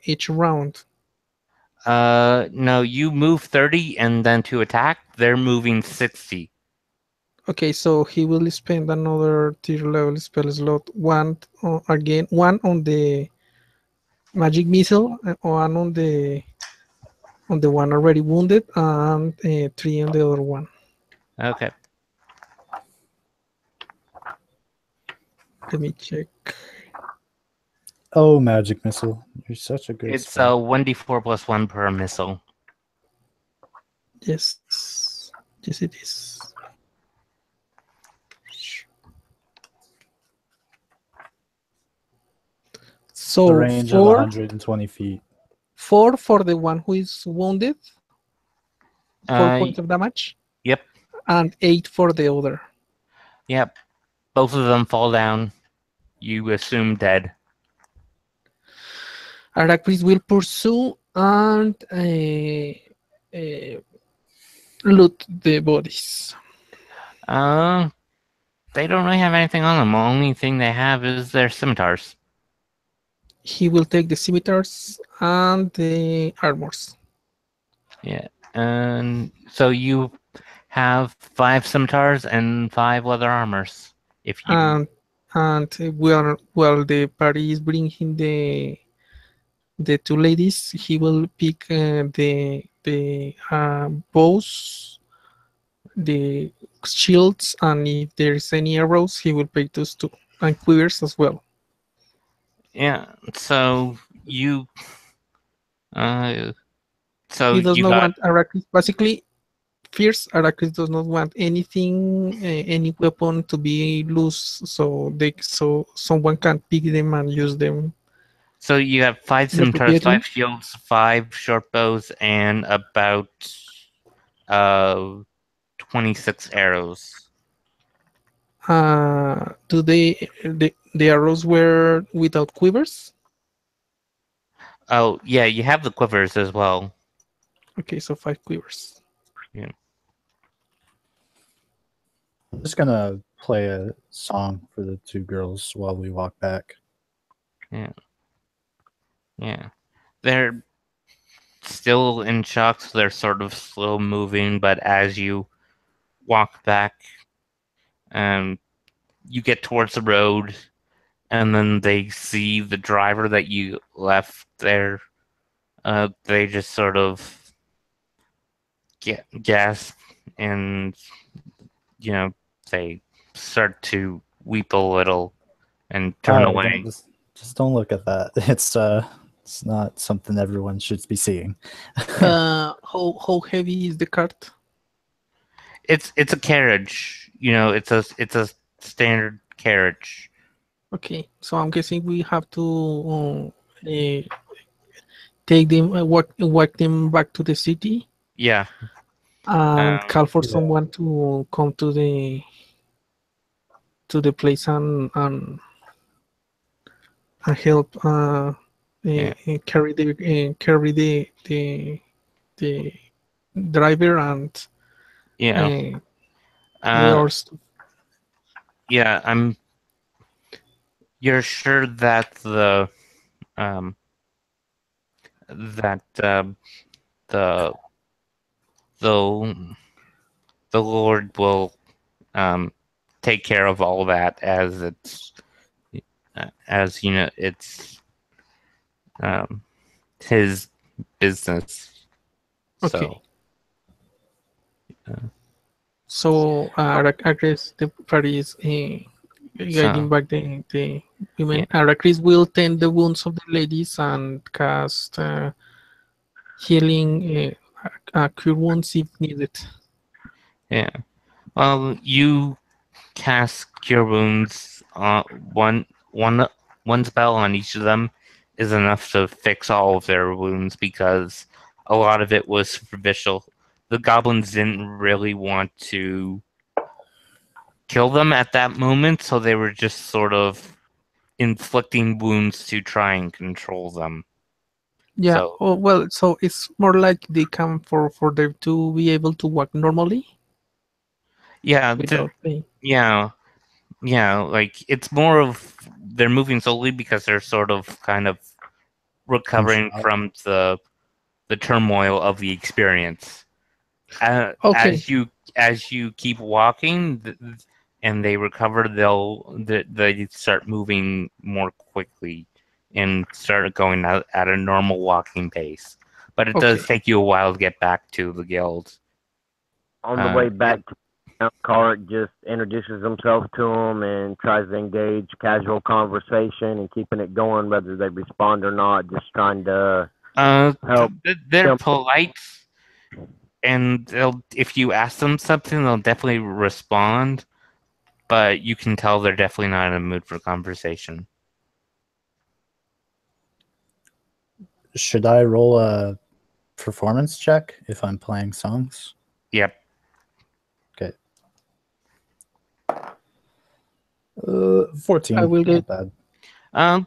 each round. No, you move 30 and then to attack, they're moving 60. Okay, so he will spend another tier level spell slot. One on the magic missile, one on the one already wounded, and 3 on the other one. Okay. Let me check. Oh, magic missile! You're such a good. It's spell. 1d4 plus 1 per missile. Yes, it is. So the range of 120 feet. 4 for the one who is wounded. 4 points of damage. Yep. And 8 for the other. Yep. Both of them fall down. You assume dead. Aracris will pursue and loot the bodies. They don't really have anything on them. The only thing they have is their scimitars. He will take the scimitars and the armors. Yeah. And so you have 5 scimitars and 5 leather armors. If you And while the party is bringing the two ladies, he will pick the bows, the shields, and if there's any arrows, he will pick those two, and quivers as well. yeah, so you so He does you not got want Arrakis. Basically, Fierce Arrakis does not want anything, any weapon to be loose, so someone can pick them and use them so you have 5 scimitars, inappropriately. 5 shields, 5 short bows, and about 26 arrows. Do the arrows were without quivers? Oh yeah, you have the quivers as well. Okay, so 5 quivers. I'm just gonna play a song for the two girls while we walk back. Yeah. They're still in shock, so they're sort of slow moving, but as you walk back, you get towards the road, and then they see the driver that you left there. They just sort of gasp, and they start to weep a little and turn Alright, away. just don't look at that. It's not something everyone should be seeing. How heavy is the cart? It's a carriage. It's a standard carriage. Okay, so I'm guessing we have to take them, walk them back to the city, Yeah. and call for Yeah. someone to come to the place and help carry the driver and Yeah. the horse. Yeah, you're sure that the the Lord will take care of all that, as it's his business. Okay. So, So Arrakis, the party is guiding back the women. Yeah. Arrakis will tend the wounds of the ladies and cast healing, cure wounds if needed. Yeah. Well, you cast Cure Wounds. One spell on each of them is enough to fix all of their wounds, because a lot of it was superficial. The goblins didn't really want to kill them at that moment, so they were just sort of inflicting wounds to try and control them. Yeah. So, So it's more like they come for them to be able to walk normally yeah, without pain. yeah, like it's more of they're moving slowly because they're sort of kind of recovering shock. from the turmoil of the experience. Okay. As you keep walking, and they recover, they start moving more quickly and start going at a normal walking pace. But it does Okay. take you a while to get back to the guild. On the way back, Cart just introduces himself to him and tries to engage casual conversation and keeping it going, whether they respond or not. Just trying to help. They're them. polite, and if you ask them something, they'll definitely respond. But you can tell they're definitely not in a mood for conversation. Should I roll a performance check if I'm playing songs? Yep. Okay. 14. I will Not get. bad.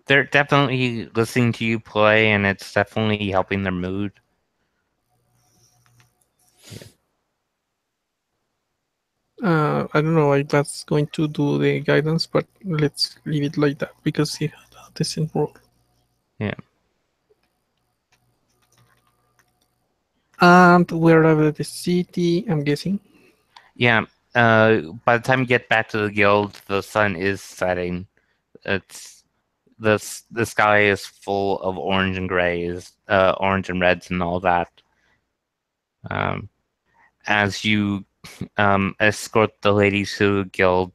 They're definitely listening to you play, and it's definitely helping their mood. I don't know. I was going to do the guidance, but let's leave it like that because he had a decent roll. Yeah. And we're out of the city, I'm guessing. Yeah. By the time you get back to the guild, the sun is setting. It's the sky is full of orange and grays, orange and reds, and all that. As you escort the ladies to the guild,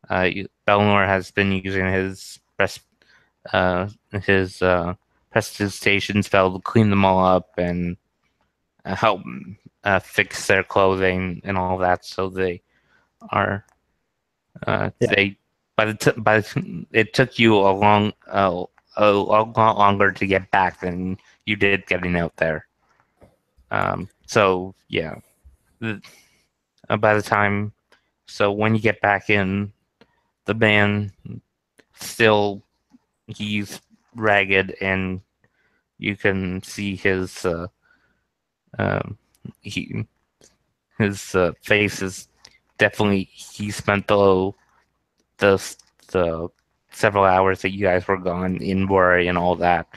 Belnor has been using his prestidigitation spell to clean them all up and help fix their clothing and all that, so they are they it took you a lot longer to get back than you did getting out there. So yeah, by the time, so when you get back in, the man still, he's ragged, and you can see his he his face is definitely, he spent the several hours that you guys were gone in worry and all that,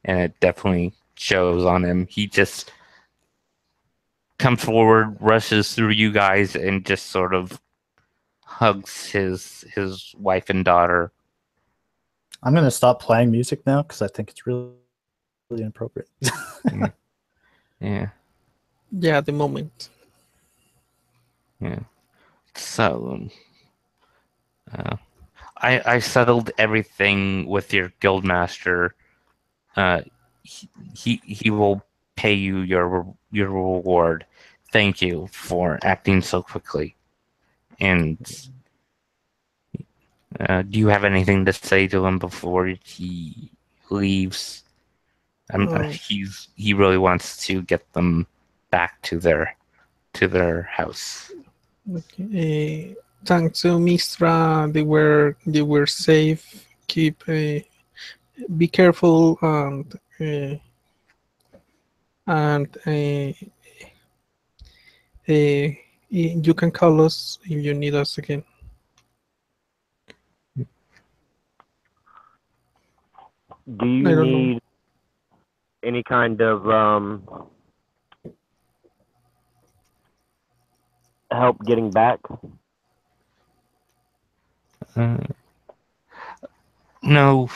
and it definitely shows on him. He just comes forward, rushes through you guys, and just sort of hugs his wife and daughter. I'm gonna stop playing music now because I think it's really inappropriate. Yeah. Yeah, at the moment. Yeah. So, I settled everything with your guildmaster. He will pay you your reward. Thank you for acting so quickly. And do you have anything to say to him before he leaves? He really wants to get them back to their house. Okay. Thanks to Mistra, they were safe. Keep be careful and you can call us if you need us again. Do you I don't know. need any kind of help getting back? No.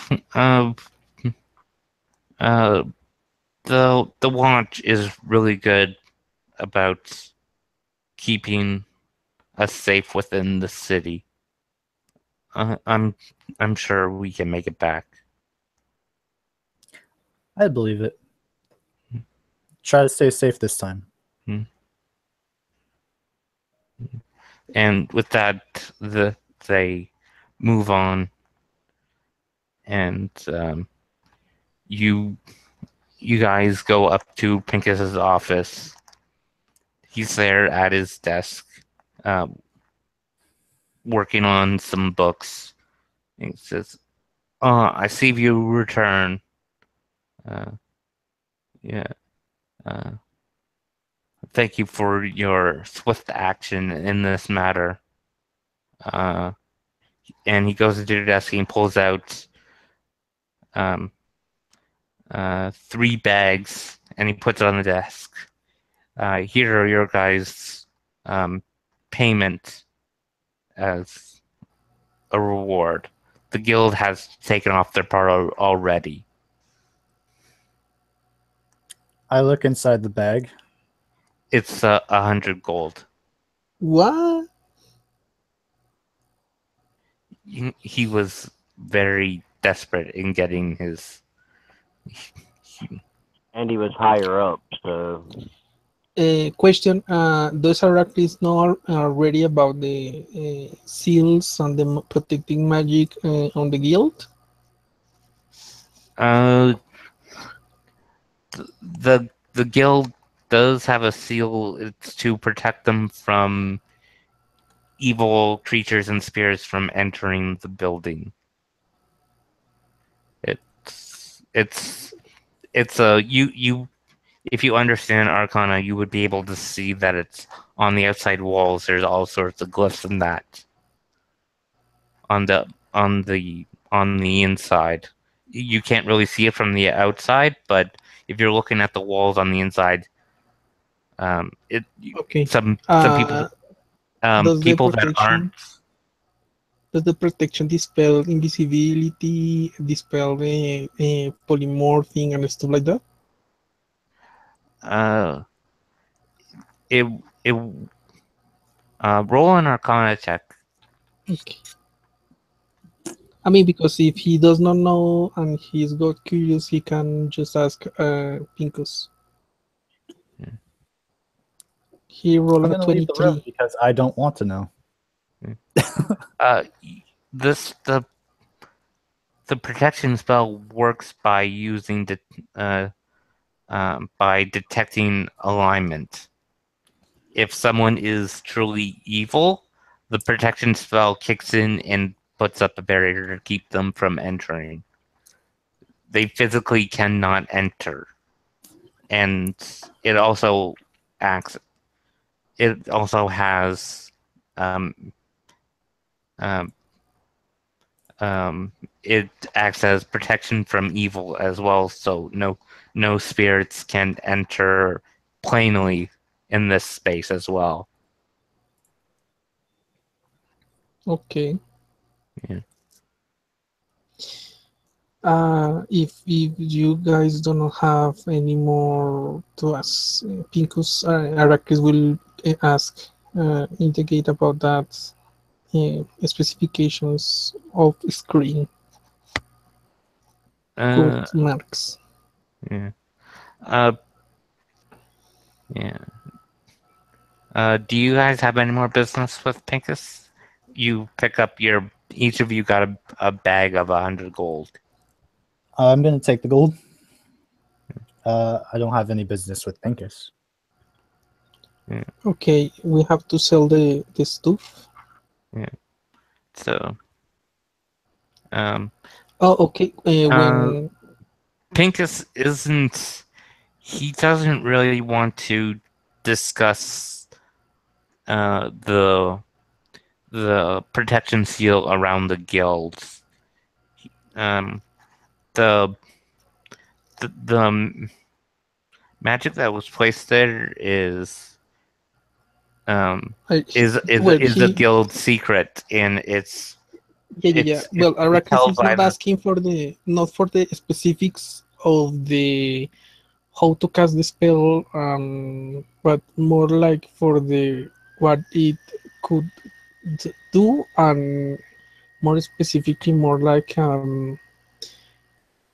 The watch is really good about keeping us safe within the city. I'm sure we can make it back. I believe it. Try to stay safe this time. And with that, they move on, and you guys go up to Pincus's office. He's there at his desk, working on some books. And he says, I see you return. Yeah. Thank you for your swift action in this matter. And he goes into the desk and pulls out 3 bags, and he puts it on the desk. Here are your guys' payment as a reward. The guild has taken off their part already. I look inside the bag. It's 100 gold. What? He was very desperate in getting his. And he was higher up, so. Question: Does Arrakis know already about the seals and the protecting magic on the guild? The guild does have a seal. It's to protect them from evil creatures and spirits from entering the building. It's a you if you understand Arcana, you would be able to see that it's on the outside walls. There's all sorts of glyphs and that on the inside. You can't really see it from the outside, but if you're looking at the walls on the inside, it Okay. some people Does the people that aren't protection dispel invisibility, dispel polymorphing and stuff like that? it it roll an Arcana check. Okay. I mean, because if he does not know and he's got curious, he can just ask Pincus. Yeah. He rolled I'm a gonna leave the room 23. because I don't want to know. The protection spell works by using by detecting alignment. If someone is truly evil, the protection spell kicks in and puts up a barrier to keep them from entering. They physically cannot enter, and it also acts. It also has it acts as protection from evil as well, so no spirits can enter plainly in this space as well. Okay. Yeah. If you guys do not have any more to ask, Pincus, Arrakis will ask, indicate about that specifications of screen Uh, good marks. yeah. Yeah. Do you guys have any more business with Pincus? You pick up each of you got a bag of 100 gold. I'm gonna take the gold. I don't have any business with Pincus. Okay, we have to sell the stuff. Yeah. So, Oh, okay. When Pincus he doesn't really want to discuss the protection seal around the guilds. The magic that was placed there is well, a guild secret, and it's yeah. Well, it's Arrakis held is by not asking for not for the specifics of the how to cast the spell, but more like for the what it could do, and more specifically, more like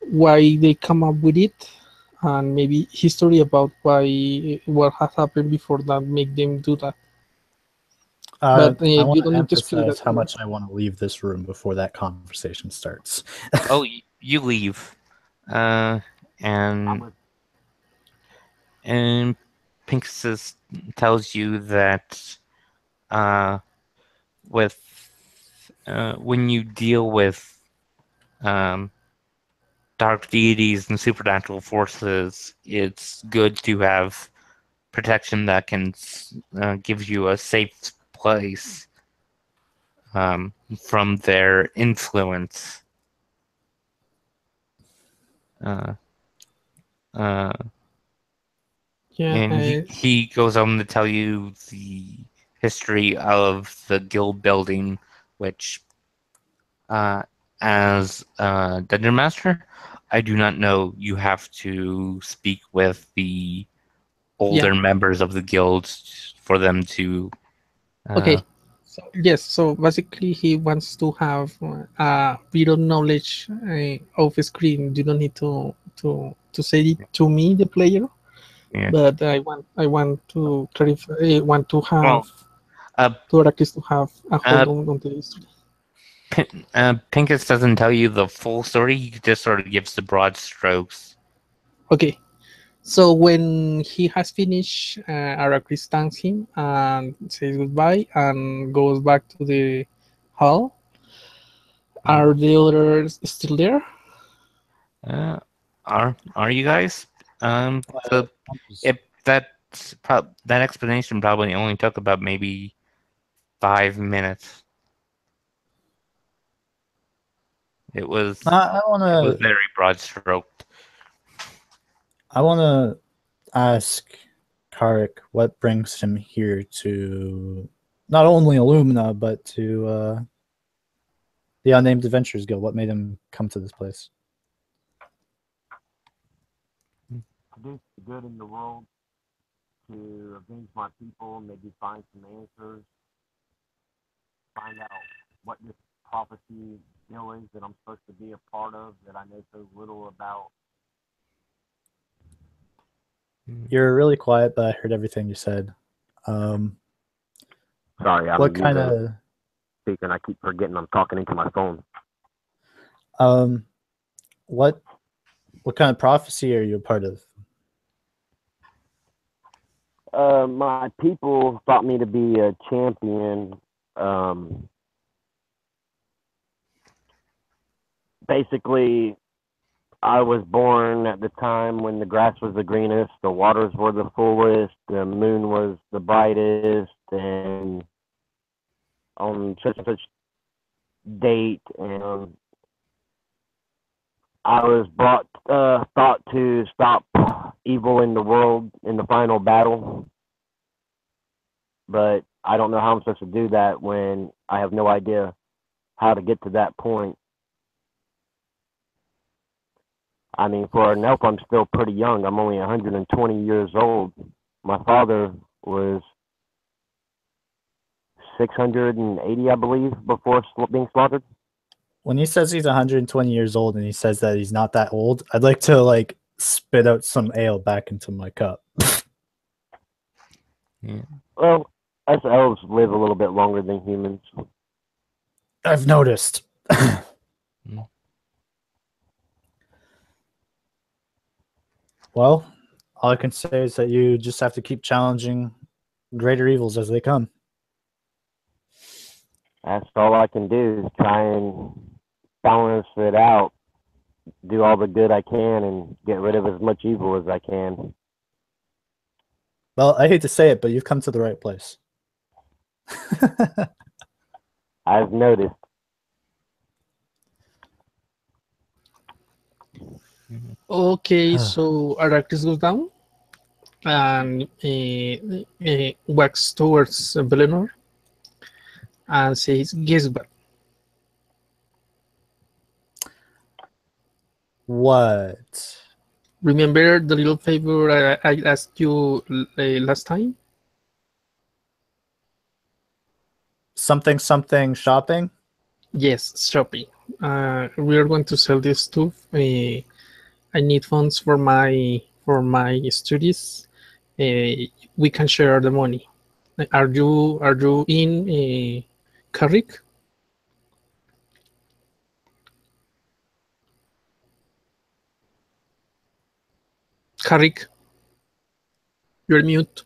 why they come up with it, and maybe history about what has happened before that make them do that. But I you want don't to need to explain emphasize that. how much I want to leave this room before that conversation starts. Oh, you leave, and Pincus tells you that with when you deal with dark deities and supernatural forces, it's good to have protection that can give you a safe place from their influence. And he goes on to tell you the history of the guild building, which, as Dungeon Master, I do not know. You have to speak with the older members of the guild for them to. Okay. So, yes. So basically, he wants to have vital knowledge of screen. You don't need to say it to me, the player. Yeah. But I want to clarify. Want to have to Arrakis to have a hold on the history. Pincus doesn't tell you the full story. He just sort of gives the broad strokes. Okay. So when he has finished, Arrakis thanks him and says goodbye and goes back to the hall. Are the others still there? Are you guys? So that explanation probably only took about maybe 5 minutes. It was I want it was to. very broad stroked. I want to ask Karik what brings him here to not only Illumina but to the Unnamed Adventurers Guild. What made him come to this place? To do good in the world, to avenge my people, maybe find some answers, find out what this prophecy deal is that I'm supposed to be a part of that I know so little about. You're really quiet, but I heard everything you said. Sorry, I'm What kind using of speaker and I keep forgetting I'm talking into my phone. what kind of prophecy are you a part of? My people thought me to be a champion. Basically, I was born at the time when the grass was the greenest, the waters were the fullest, the moon was the brightest, and on such and such date, and I was thought to stop evil in the world in the final battle. But I don't know how I'm supposed to do that when I have no idea how to get to that point. I mean, for an elf, I'm still pretty young. I'm only 120 years old. My father was 680, I believe, before being slaughtered. When he says he's 120 years old and he says that he's not that old, I'd like to like spit out some ale back into my cup. Yeah. Well, us elves live a little bit longer than humans. I've noticed. Well, all I can say is that you just have to keep challenging greater evils as they come. That's all I can do is try and balance it out, do all the good I can, and get rid of as much evil as I can. Well, I hate to say it, but you've come to the right place. I've noticed. Okay, so Arrakis goes down and walks towards Belenor and says, "Guess what? What? Remember the little favor I asked you last time? Something shopping? Yes, shopping. We are going to sell this stuff. I need funds for my studies. We can share the money. Are you in, Karik? Karik, you're mute.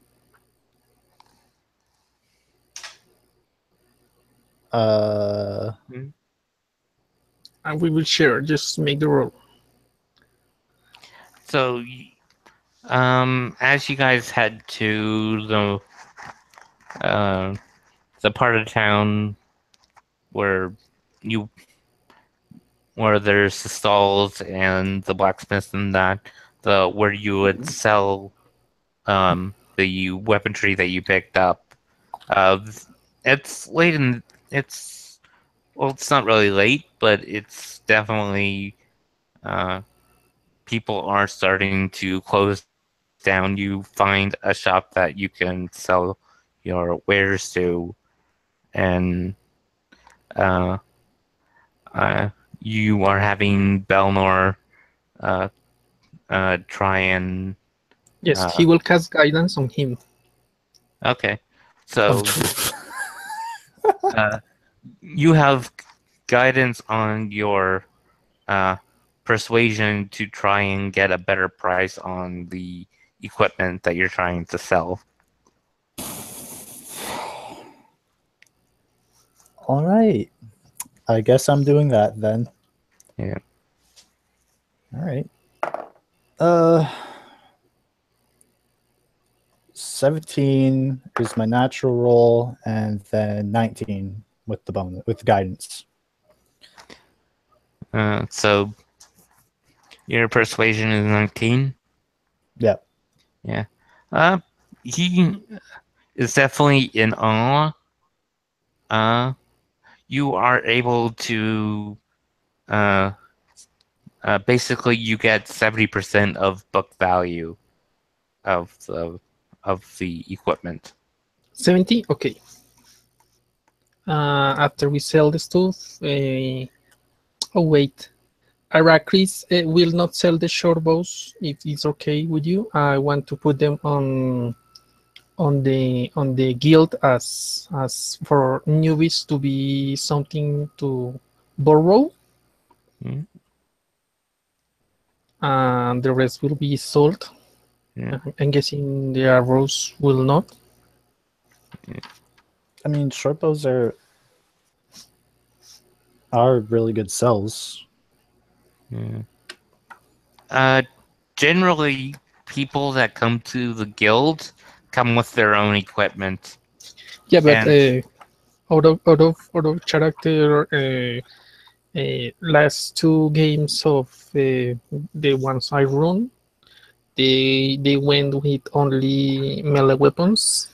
And we will share. Just make the roll. So, as you guys head to the part of town where there's the stalls and the blacksmith and that, where you would sell the weaponry that you picked up. It's late in it's not really late, but it's definitely people are starting to close down. You find a shop that you can sell your wares to, and you are having Belnor try and Yes, he will cast guidance on him. Okay, so you have guidance on your persuasion to try and get a better price on the equipment that you're trying to sell. All right. I guess I'm doing that then. Yeah. All right. 17 is my natural roll, and then 19 with the bonus with guidance. So your persuasion is 19. Yep. Yeah. He is definitely in awe. You are able to basically you get 70% of book value of the equipment. 70? Okay. After we sell the stuff, oh wait, Arachris will not sell the short bows if it's okay with you. I want to put them on the guild as for newbies to be something to borrow. Mm. And the rest will be sold. Yeah. I'm guessing the arrows will not. I mean, short bows are really good sells. Yeah. Generally, people that come to the guild come with their own equipment. Yeah, but And- out of character, last two games of the ones I run, they went with only melee weapons,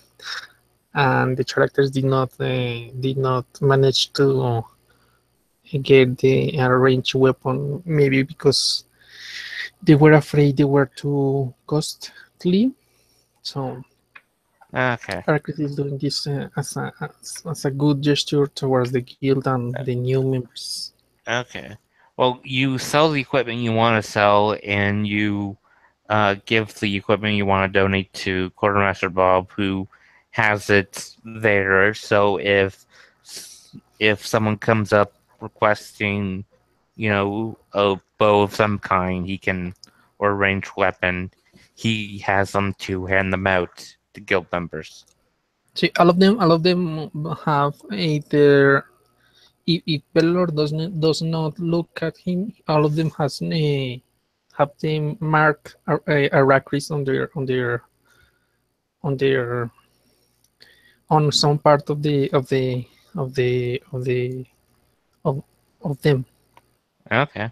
and the characters did not manage to get the ranged weapon, maybe because they were afraid they were too costly. So Okay. Arcus is doing this as a good gesture towards the guild and the new members. Okay. Well, you sell the equipment you want to sell, and you give the equipment you want to donate to Quartermaster Bob, who has it there. So if someone comes up requesting, a bow of some kind, he can, or a ranged weapon, he has them to hand them out to guild members. See, all of them have either. If Pelor does not look at him, all of them have them mark Arachris on some part of them. Okay.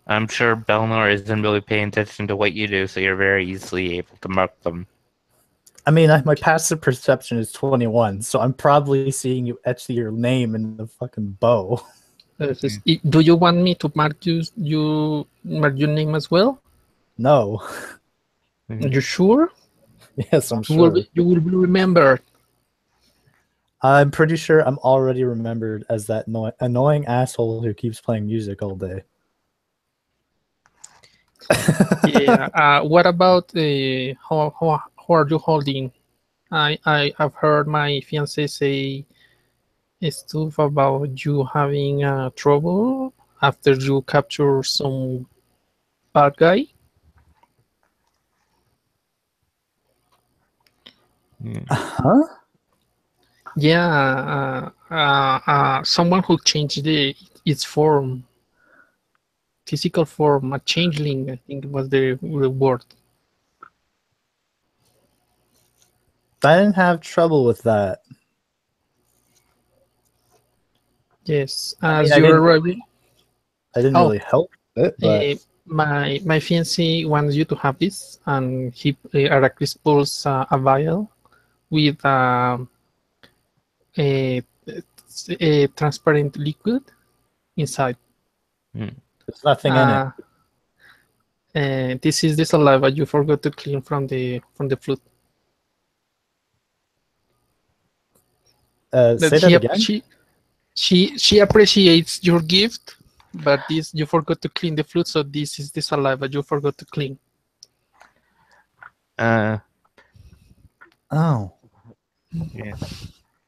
I'm sure Belnor isn't really paying attention to what you do, so you're very easily able to mark them. I mean, my passive perception is 21, so I'm probably seeing you etch your name in the fucking bow. Do you want me to mark mark your name as well? No. Are you sure? Yes, I'm sure. You will be remembered. I'm pretty sure I'm already remembered as that annoying asshole who keeps playing music all day. Yeah. What about how are you holding? I've heard my fiance say stuff about you having trouble after you capture some bad guy. Huh? Yeah, someone who changed its form, physical form, a changeling, I think was the word. I didn't have trouble with that. Yes, I as mean, you're arriving. I didn't really help it, but my fiancé wants you to have this, and Arachris pulls a vial with a transparent liquid inside. there's nothing in it. This is the saliva you forgot to clean from the flute. Say that again? She appreciates your gift, but this you forgot to clean the flute, so this is the saliva you forgot to clean. Oh. Yeah.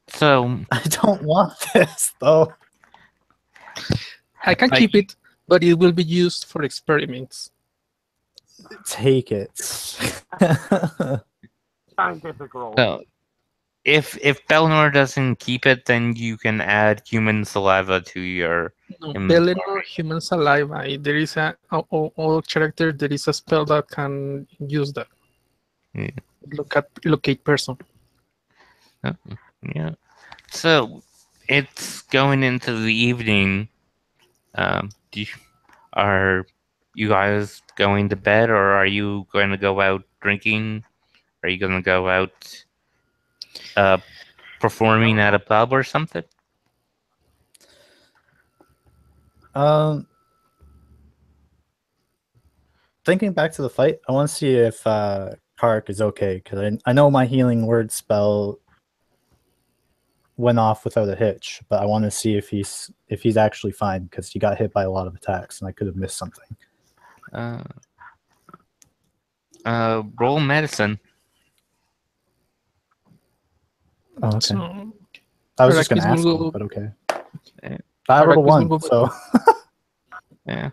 So I don't want this, though. I can keep it, but it will be used for experiments. Take it. Scientific roll. So, if Belnor doesn't keep it, then you can add human saliva to your No, inventory. Bellinor human saliva. There is all character. There is a spell that can use that. Yeah. Locate person. Yeah. So it's going into the evening. Are you guys going to bed, or are you going to go out drinking? Are you going to go out performing at a pub or something? Thinking back to the fight, I want to see if Kark is okay, because I know my healing word spell went off without a hitch, but I want to see if he's actually fine, because he got hit by a lot of attacks and I could have missed something. Roll medicine. Oh, okay. So I was just Arrakis gonna ask will him, go- but okay. Yeah. I rolled a Arrakis will 1, go- so Yeah.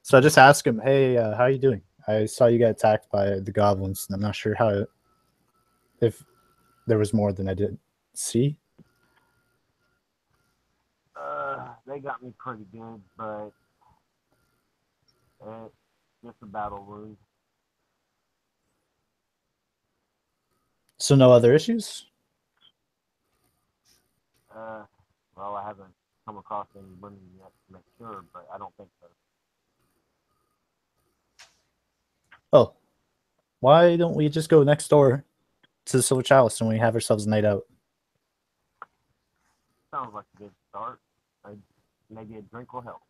so I just asked him, "Hey, how are you doing? I saw you get attacked by the goblins, and I'm not sure if there was more than I did see." They got me pretty good, but it's just a battle wound. So no other issues? Well, I haven't come across any women yet to make sure, but I don't think so. Oh, why don't we just go next door to the Silver Chalice and we have ourselves a night out? Sounds like a good start. Maybe a drink will help.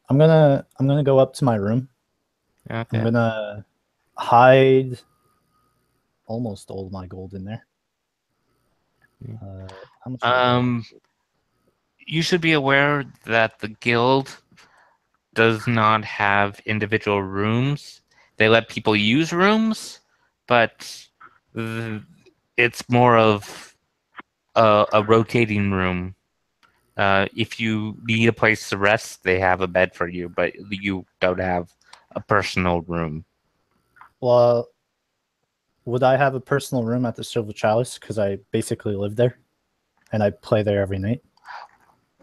I'm gonna go up to my room. Okay. I'm gonna hide almost all my gold in there. How much? You should be aware that the guild does not have individual rooms. They let people use rooms, but it's more of a rotating room. If you need a place to rest, they have a bed for you, but you don't have a personal room. Well, would I have a personal room at the Silver Chalice? Because I basically live there, and I play there every night.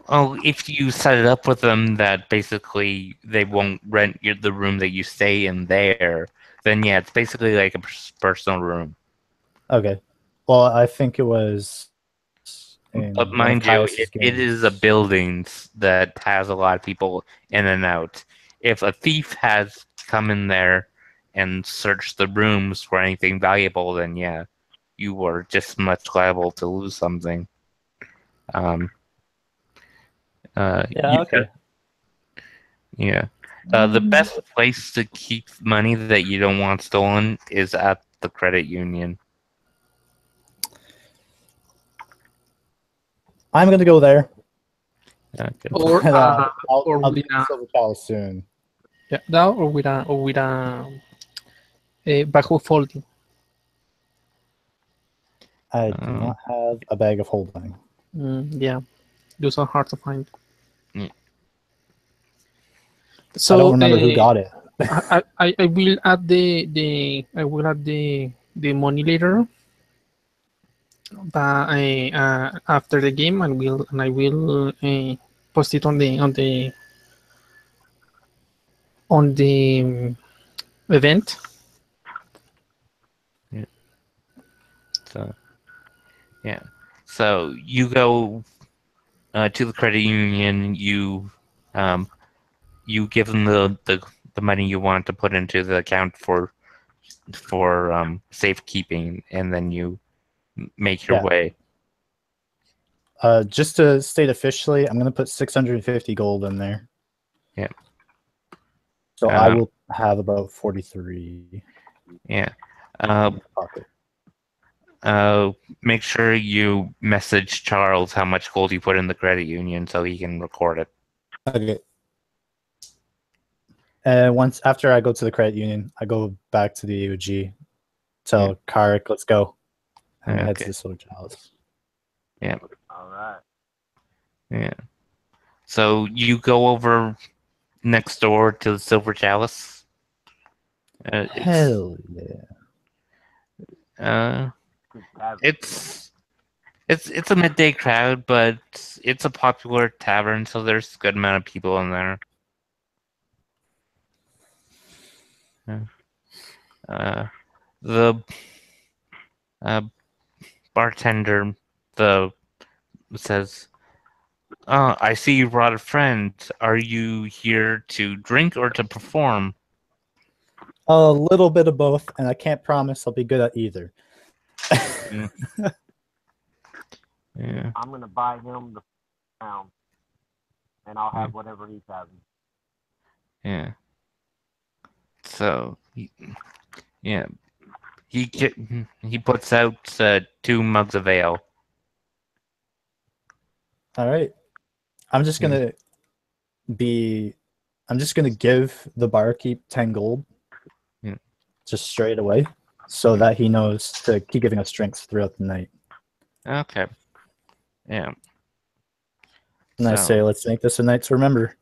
Oh, if you set it up with them that basically they won't rent the room that you stay in there, then yeah, it's basically like a personal room. Okay. Well, I think it was. But mind you, it is a building that has a lot of people in and out. If a thief has come in there and searched the rooms for anything valuable, then yeah, you are just much liable to lose something. Yeah. Okay. Yeah. The best place to keep money that you don't want stolen is at the credit union. I'm gonna go there. Okay. Or And, or I'll with be in a Silver Chalice soon. yeah, that or with a bajo folding. I do not have a bag of holding. Yeah, those are hard to find. Yeah. So I don't remember who got it. I will add the money later, but after the game I will post it on the event. Yeah. So, yeah. So you go to the credit union. You give them the money you want to put into the account for safekeeping, and then you make your Yeah. way. Just to state officially, I'm gonna put 650 gold in there. Yeah. So I will have about 43. Yeah. In my pocket. Make sure you message Charles how much gold you put in the credit union so he can record it. Okay. And once after I go to the credit union, I go back to the AUG. Tell Kark, let's go. And we head to the Silver Chalice. Yeah. All right. Yeah. So you go over next door to the Silver Chalice. Hell yeah. It's a midday crowd, but it's a popular tavern, so there's a good amount of people in there. The uh, bartender says, "Oh, I see you brought a friend. Are you here to drink or to perform?" A little bit of both, and I can't promise I'll be good at either. Yeah. I'm gonna buy him the pound, and I'll have whatever he's having. Yeah. So, yeah, he puts out 2 mugs of ale. All right. I'm just gonna give the barkeep 10 gold. Yeah. Just straight away, so that he knows to keep giving us drinks throughout the night. Okay. Yeah. And I say, let's make this a night to remember.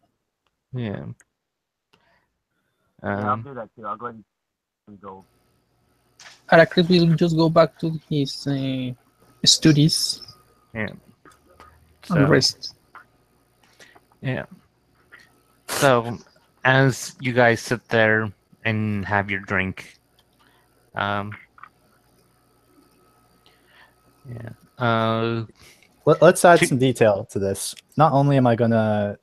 Yeah. Yeah, I'll do that too. I'll go ahead and go. Heracles will just go back to his studies Yeah. and rest. Yeah. So, as you guys sit there and have your drink, Let's add some detail to this. Not only am I'm gonna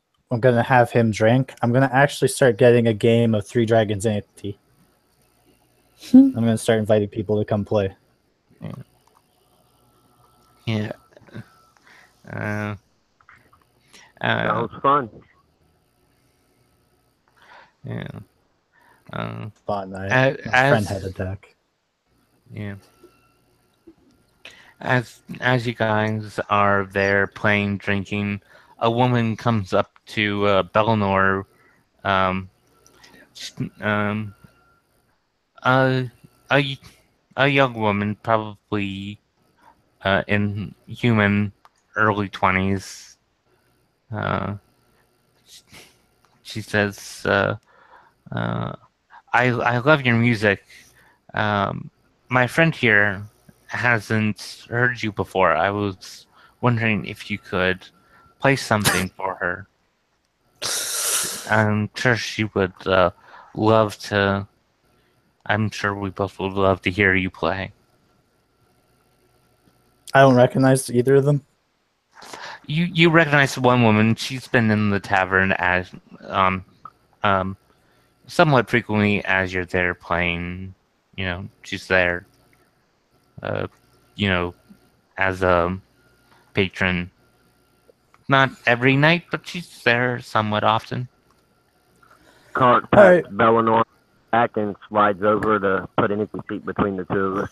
have him drink, I'm gonna actually start getting a game of Three Dragons Ante. I'm gonna start inviting people to come play. Yeah. Sounds fun. Yeah. Fun. My friend had a deck. Yeah. As you guys are there playing, drinking, a woman comes up to Bellinor. A young woman, probably in human early 20s. She says, I love your music. My friend here hasn't heard you before. I was wondering if you could play something for her. I'm sure she would love to. I'm sure we both would love to hear you play. I don't recognize either of them. You recognize one woman. She's been in the tavern as somewhat frequently as you're there playing. You know, she's there. You know, as a patron. Not every night, but she's there somewhat often. Cart pats Bellinor back and slides over to put an empty seat between the two of us.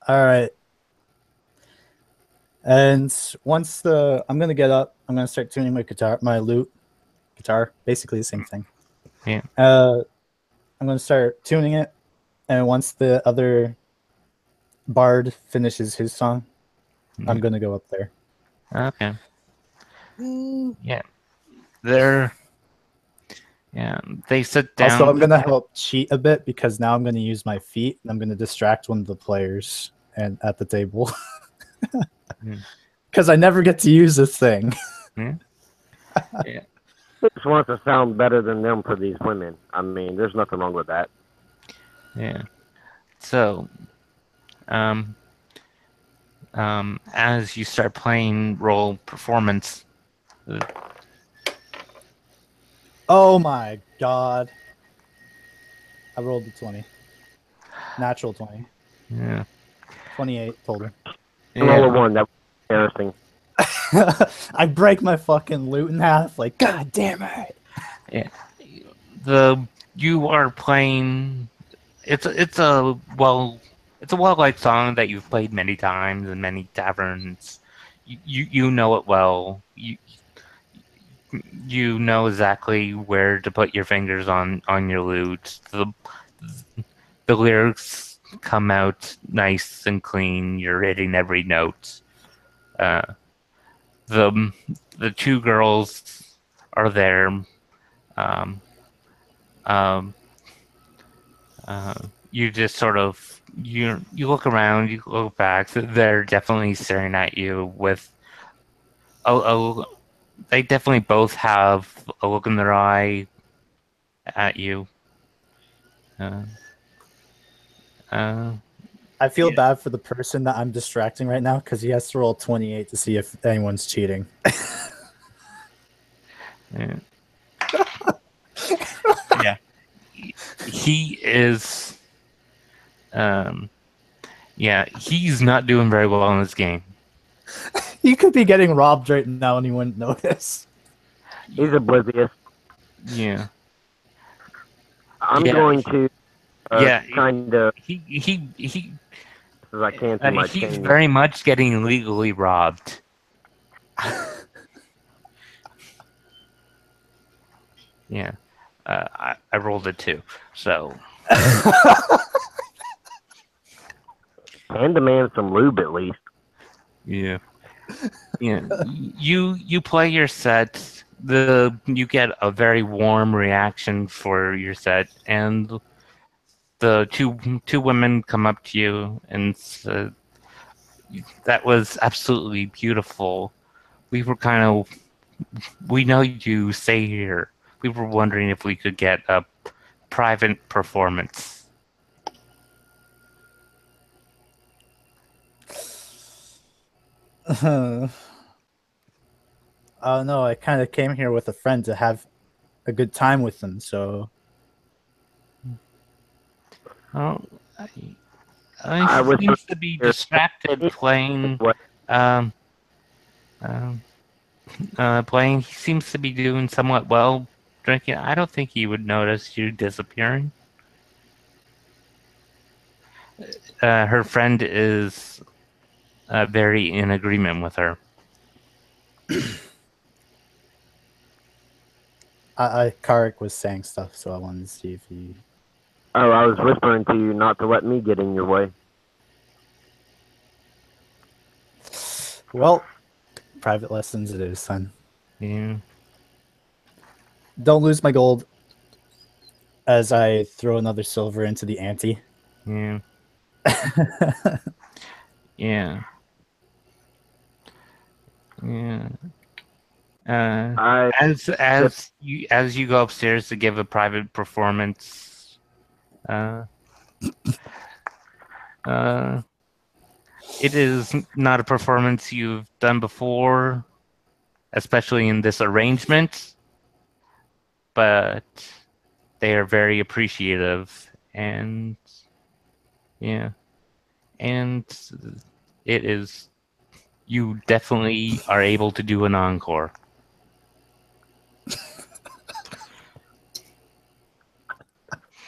All right. And once I'm gonna get up, I'm gonna start tuning my lute, guitar, basically the same thing. Yeah. I'm gonna start tuning it, and once the other bard finishes his song, I'm gonna go up there. Okay. Yeah. They sit down. Also, I'm gonna help cheat a bit because now I'm gonna use my feet and I'm gonna distract one of the players and at the table. Because I never get to use this thing. Yeah. Just wants to sound better than them for these women. I mean, there's nothing wrong with that. Yeah. So, as you start playing roll performance. Oh my god. I rolled the 20. Natural 20. Yeah. 28 total. Roll a 1. That was embarrassing. I break my fucking lute in half. Like, god damn it. Yeah. You are playing. It's a well-liked song that you've played many times in many taverns. You know it well. You know exactly where to put your fingers on your lute. The lyrics come out nice and clean. You're hitting every note. The two girls are there. You just sort of you look around, you look back. They're definitely staring at you with they definitely both have a look in their eye at you. Uh, I feel Yeah. bad for the person that I'm distracting right now because he has to roll 28 to see if anyone's cheating. yeah. Yeah. He is. Yeah, he's not doing very well in this game. You could be getting robbed right now and you wouldn't notice. He's oblivious. Yeah. I'm Yeah, going to Yeah, kind of he as I can through my he's chain. very much getting legally robbed. Yeah, I rolled a 2, so Can demand some lube at least. yeah. You play your set. You get a very warm reaction for your set, and the two women come up to you and said, "That was absolutely beautiful. We were we know you stay here. We were wondering if we could get a private performance." Oh no, I kind of came here with a friend to have a good time with them. So Oh, I he was seems to be distracted playing. What? Um, um, Playing. He seems to be doing somewhat well drinking. I don't think he would notice you disappearing. Her friend is very in agreement with her. Karik was saying stuff, so I wanted to see if he. Oh, I was whispering to you not to let me get in your way. Well, private lessons it is, son. Yeah. Don't lose my gold. As I throw another silver into the ante. Yeah. Yeah. Yeah. I As you go upstairs to give a private performance, it is not a performance you've done before, especially in this arrangement, but they are very appreciative, and yeah, and it is. You definitely are able to do an encore.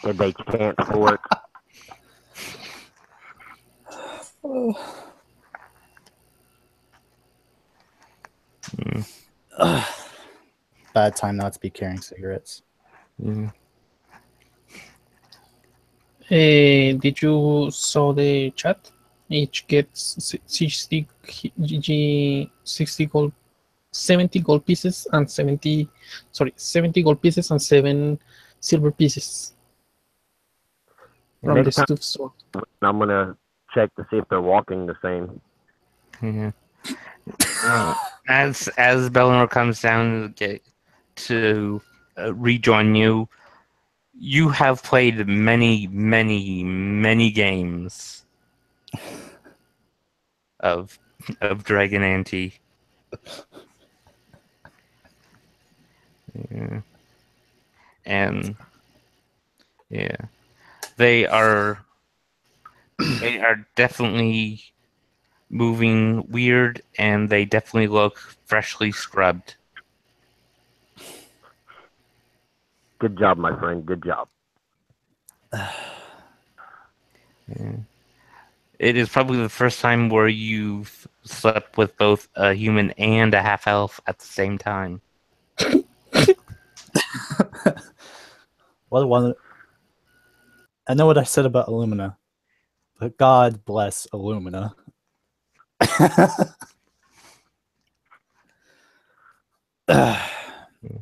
did they chant for it? Bad time not to be carrying cigarettes. Mm. Did you saw the chat? Each gets 60 gold, 70 gold pieces and 70 gold pieces and 7 silver pieces from the Next time stuff store. I'm gonna check to see if they're walking the same. Yeah. As Bellinor comes down to rejoin you, you have played many, many, many games of Dragon Ante. Yeah. And yeah, they are definitely moving weird, and they definitely look freshly scrubbed. Good job, my friend. Good job. Yeah. It is probably the first time where you've slept with both a human and a half elf at the same time. What one? I know what I said about Illumina, but God bless Illumina.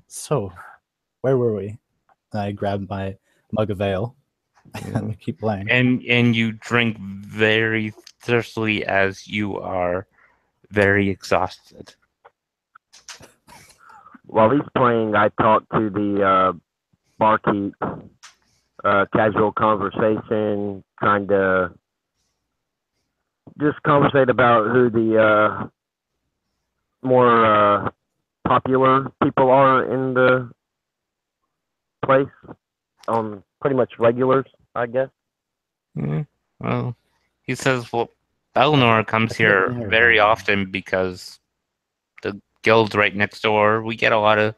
So, where were we? I grabbed my mug of ale and we keep playing. And you drink very thirstily as you are very exhausted. While he's playing, I talk to the barkeep, casual conversation, trying to just conversate about who the more popular people are in the place. Pretty much regulars, I guess. Yeah. Well, he says, well, Belnor comes I think I've here heard very about often because the guild's right next door. We get a lot of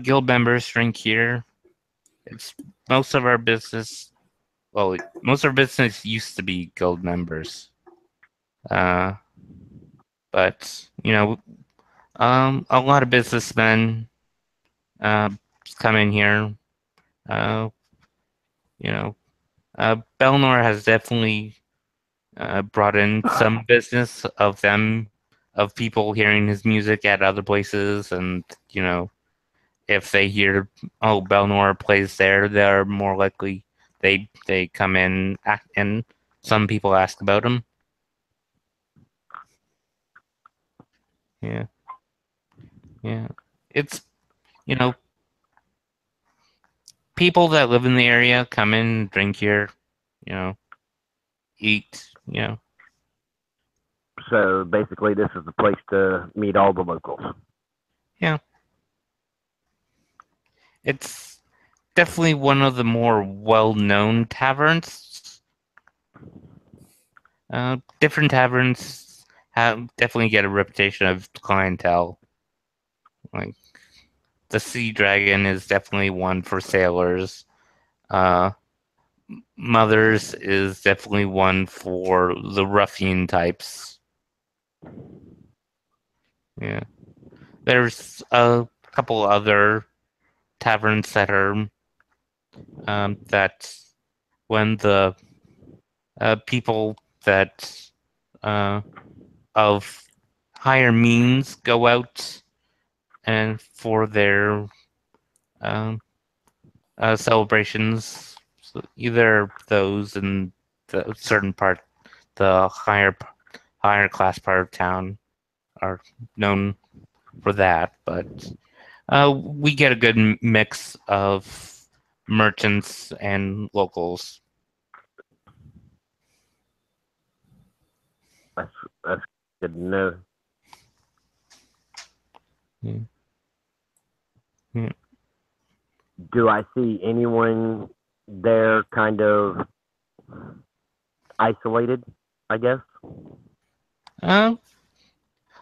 guild members drink here. It's most of our business. Well, most of our business used to be guild members. But a lot of businessmen come in here. You know, Belnor has definitely brought in some business of people hearing his music at other places, and if they hear, oh, Belnor plays there, they're more likely they come in and some people ask about him. Yeah, yeah. It's people that live in the area come in, drink here, eat. So basically, this is the place to meet all the locals. Yeah. It's definitely one of the more well-known taverns. Different taverns definitely get a reputation of clientele. Like the Sea Dragon is definitely one for sailors. Mother's is definitely one for the ruffian types. Yeah. There's a couple other taverns that are that when the people that of higher means go out and for their um, celebrations, so either those in the certain part, the higher class part of town, are known for that, but we get a good mix of merchants and locals. That's good to know. Yeah. Yeah. Do I see anyone there kind of isolated, I guess?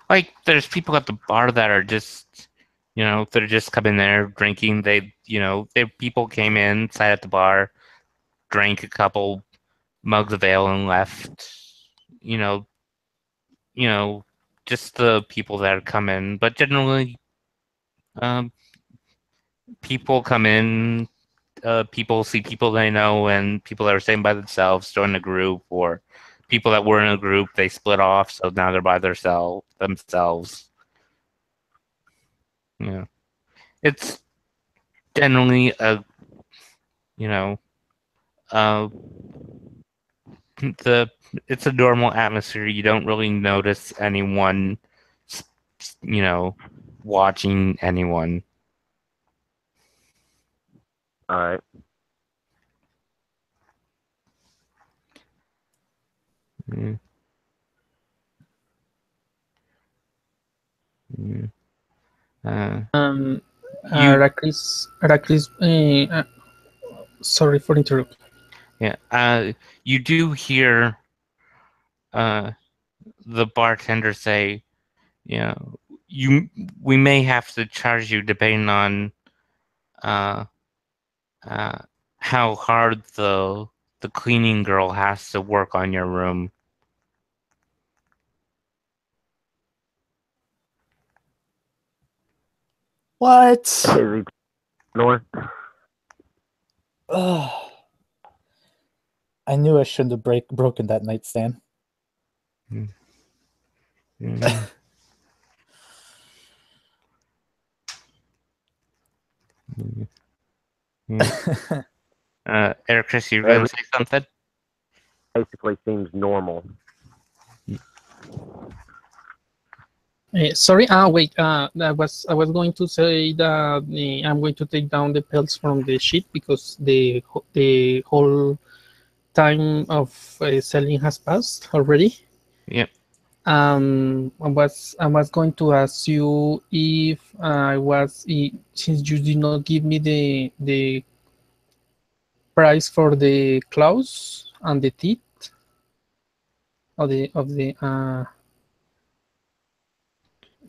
Like there's people at the bar that are just, they're just coming there drinking. People came in, sat at the bar, drank a couple mugs of ale and left. You know, just the people that come in. But generally, um, people come in. People see people they know, and people that are staying by themselves join a group, or people that were in a group they split off, so now they're by themselves. Yeah, it's generally uh, it's a normal atmosphere. You don't really notice anyone, watching anyone. All right. Yeah. Yeah. Um, You Heracles, sorry for interrupting. Yeah. You do hear the bartender say, we may have to charge you depending on uh, uh, how hard the cleaning girl has to work on your room. What? Is he north? Ugh. I knew I shouldn't have broken that nightstand. Mm. Eric, Chris, you gonna say something? Basically seems normal. Sorry. Wait. I was going to say that I'm going to take down the pelts from the sheet because the whole time of selling has passed already. Yep. I was going to ask you if since you did not give me the price for the claws and the teeth of the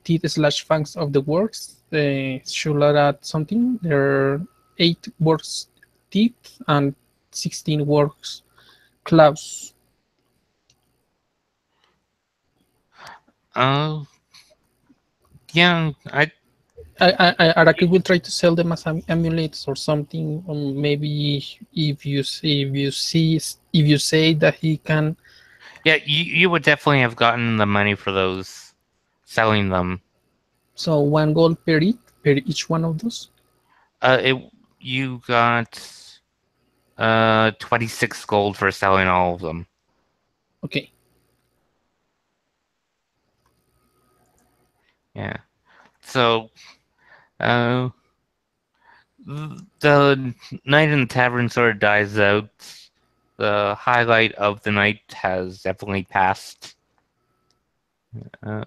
teeth slash fangs of the works. Should I add something? There are 8 works teeth and 16 works claws. Yeah, Araki will try to sell them as amulets or something. Maybe if you say that he can. yeah, you would definitely have gotten the money for those, selling them. So 1 gold per each one of those. You got 26 gold for selling all of them. Okay. Yeah. So, the night in the tavern sort of dies out. The highlight of the night has definitely passed. Uh,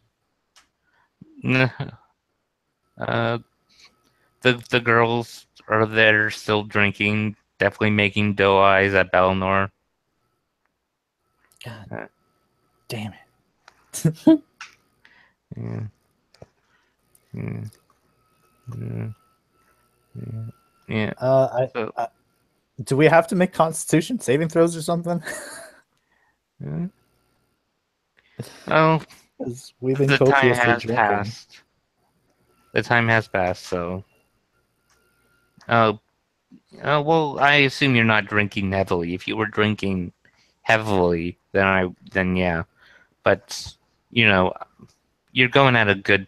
the girls are there still drinking, definitely making doe eyes at Belnor. God damn it. Yeah. Yeah. Yeah. Yeah. Yeah. So, Do we have to make Constitution saving throws or something? yeah. Oh, 'Cause we've been the time copiously has drinking. passed. The time has passed, so. Well, I assume you're not drinking heavily. If you were drinking heavily, then yeah. But you're going at a good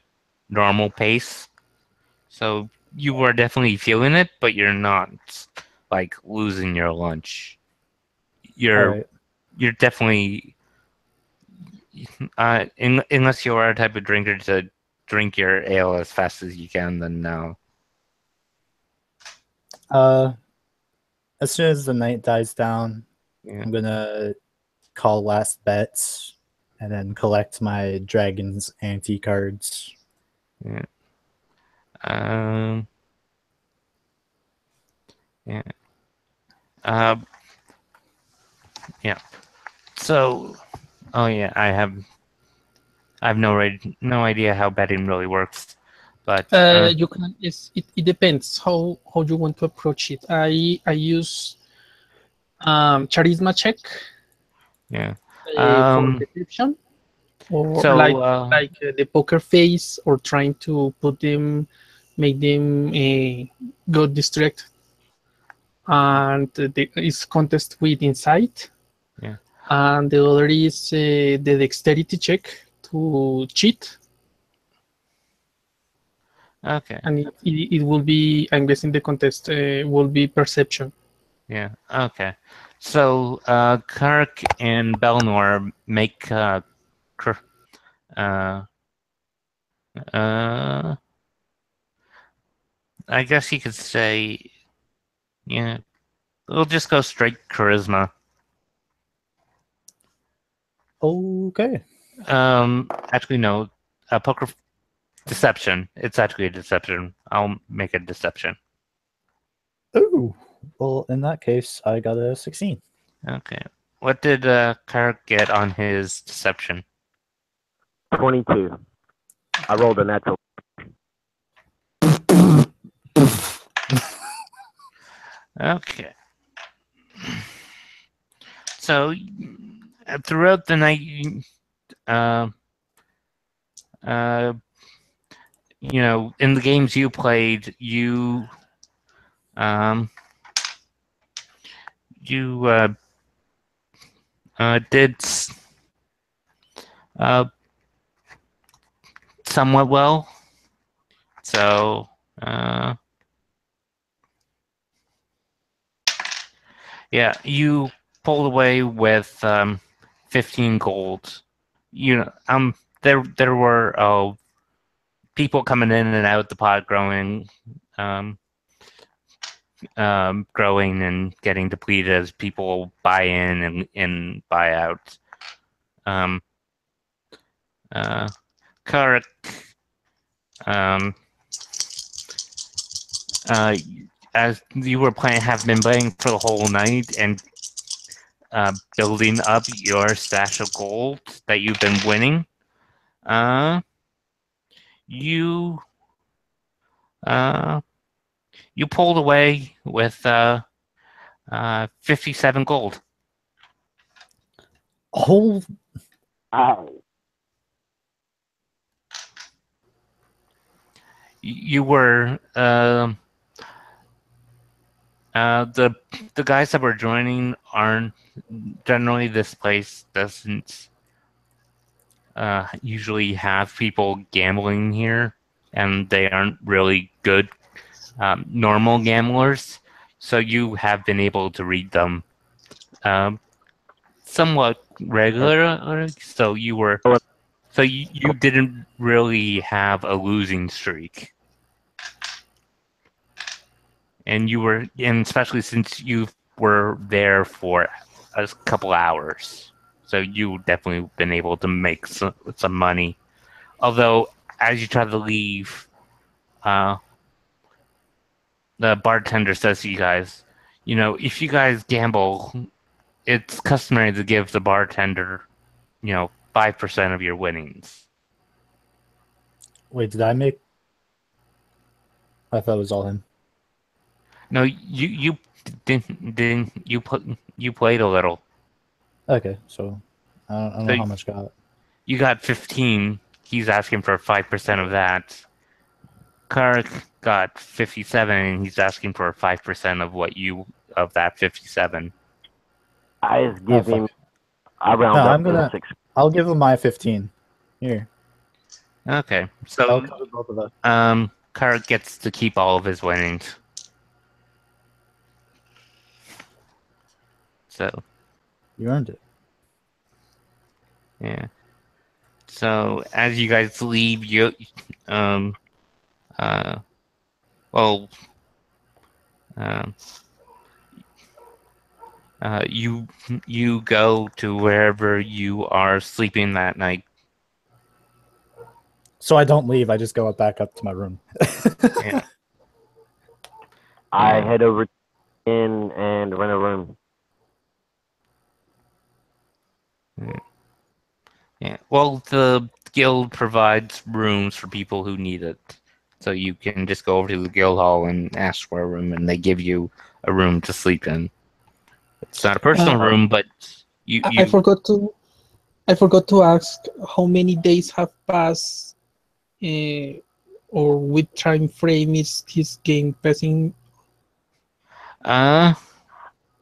normal pace, so you are definitely feeling it, but you're not like losing your lunch. All You're right. you're definitely unless you are a type of drinker to drink your ale as fast as you can, then no. As soon as the night dies down, Yeah. I'm gonna call last bets and then collect my dragon's anti cards. Yeah. Um. Yeah. Yeah. So, oh yeah, I have no idea how betting really works, but You can. It depends how you want to approach it. I use charisma check yeah. for deception, or So like the poker face, or trying to make them go distract, and is contest with insight. yeah. And the other is the dexterity check to cheat, Okay. and it will be, I'm guessing the contest will be perception. Yeah. Okay. So Kirk and Belnor make I guess you could say, yeah. We'll just go straight charisma. Okay. Actually, no. Poker deception. It's actually a deception. I'll make a deception. Oh, well, in that case, I got a 16. Okay. What did Kirk get on his deception? 22. I rolled a natural. Okay. So throughout the night, in the games you played, you did somewhat well. So yeah, you pulled away with 15 gold. There were people coming in and out the pot growing and getting depleted as people buy in and buy out. Karak, as you have been playing for the whole night and building up your stash of gold that you've been winning, you pulled away with 57 gold. Oh, Ow. You were the guys that were joining aren't generally. This place doesn't usually have people gambling here, and they aren't really good normal gamblers. So you have been able to read them somewhat regular. So you didn't really have a losing streak. And especially since you were there for a couple hours, so you definitely been able to make some money. Although, as you try to leave, the bartender says to you guys, if you guys gamble, it's customary to give the bartender, 5% of your winnings. wait, did I make? I thought it was all him. No, you didn't. You played a little. Okay, so I don't know how much got. You got 15. He's asking for 5% of that. Kark got 57, and he's asking for 5% of that 57. I just give him. I round No, up I'm gonna. to 6. I'll give him my 15. Here. Okay, I'll so cover both of us. Kark gets to keep all of his winnings. So You earned it. yeah. So as you guys leave, you you go to wherever you are sleeping that night. So I don't leave. I just go back up to my room. Yeah. I Yeah. head over in and rent a room. Yeah. Well, the guild provides rooms for people who need it. So you can just go over to the guild hall and ask for a room, and they give you a room to sleep in. It's not a personal room, but I forgot to ask how many days have passed, or what time frame is his game passing?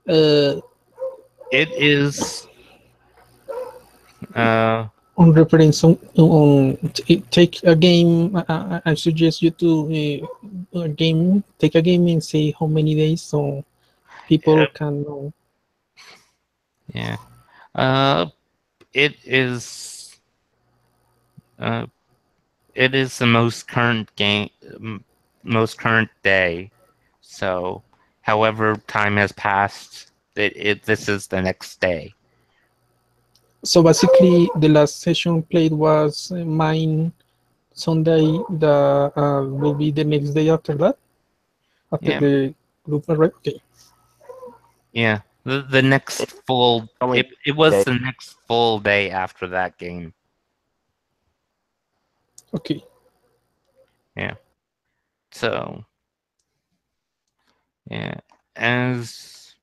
It is On reference on take a game. I suggest you to take a game and say how many days so people can know. yeah. It is the most current most current day. So, however time has passed, this is the next day. So basically, the last session played was mine Sunday. The will be the next day after that. After Yeah. the group, right? Okay. Yeah. The next full it was the next full day after that game. Okay. Yeah. So yeah, as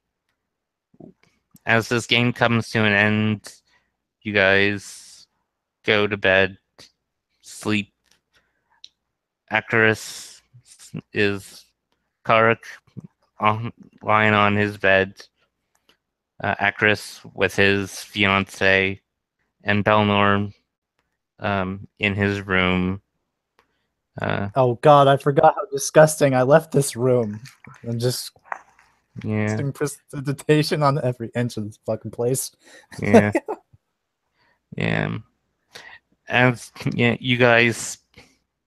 this game comes to an end, you guys go to bed, sleep. Acarus is Karak lying on his bed. Acarus with his fiance, and Belnor in his room. Oh God, I forgot how disgusting. I left this room. I'm just Yeah. precipitation on every inch of this fucking place. Yeah. Yeah. As you guys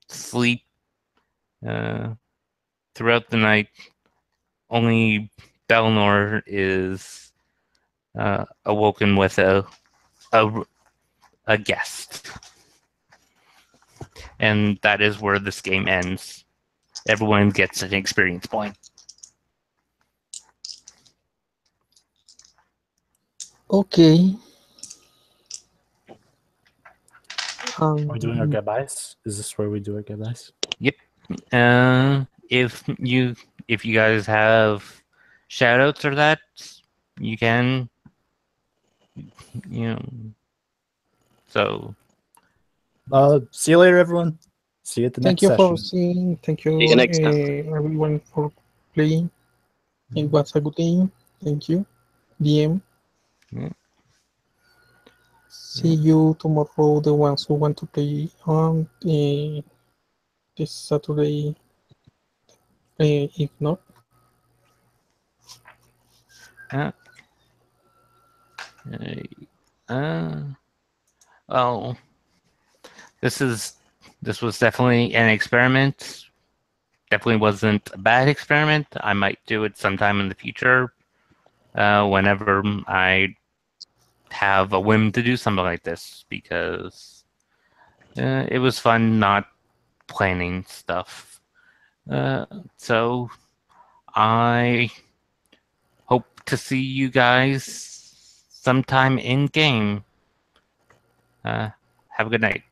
sleep throughout the night. Only Belnor is awoken with a guest, and that is where this game ends. Everyone gets an experience point. Okay. Are we doing our goodbyes? Is this where we do our goodbyes? If you guys have shoutouts or that, you can, you know. So See you later, everyone. See you at the Thank next you session. for seeing. Thank you, See you next time. everyone, for playing. It was a good game. Thank you, DM. Yeah. See you tomorrow, the ones who want to play on this Saturday. If not, well, this was definitely an experiment. Definitely wasn't a bad experiment. I might do it sometime in the future, whenever I have a whim to do something like this, because it was fun not planning stuff. So I hope to see you guys sometime in game. Have a good night.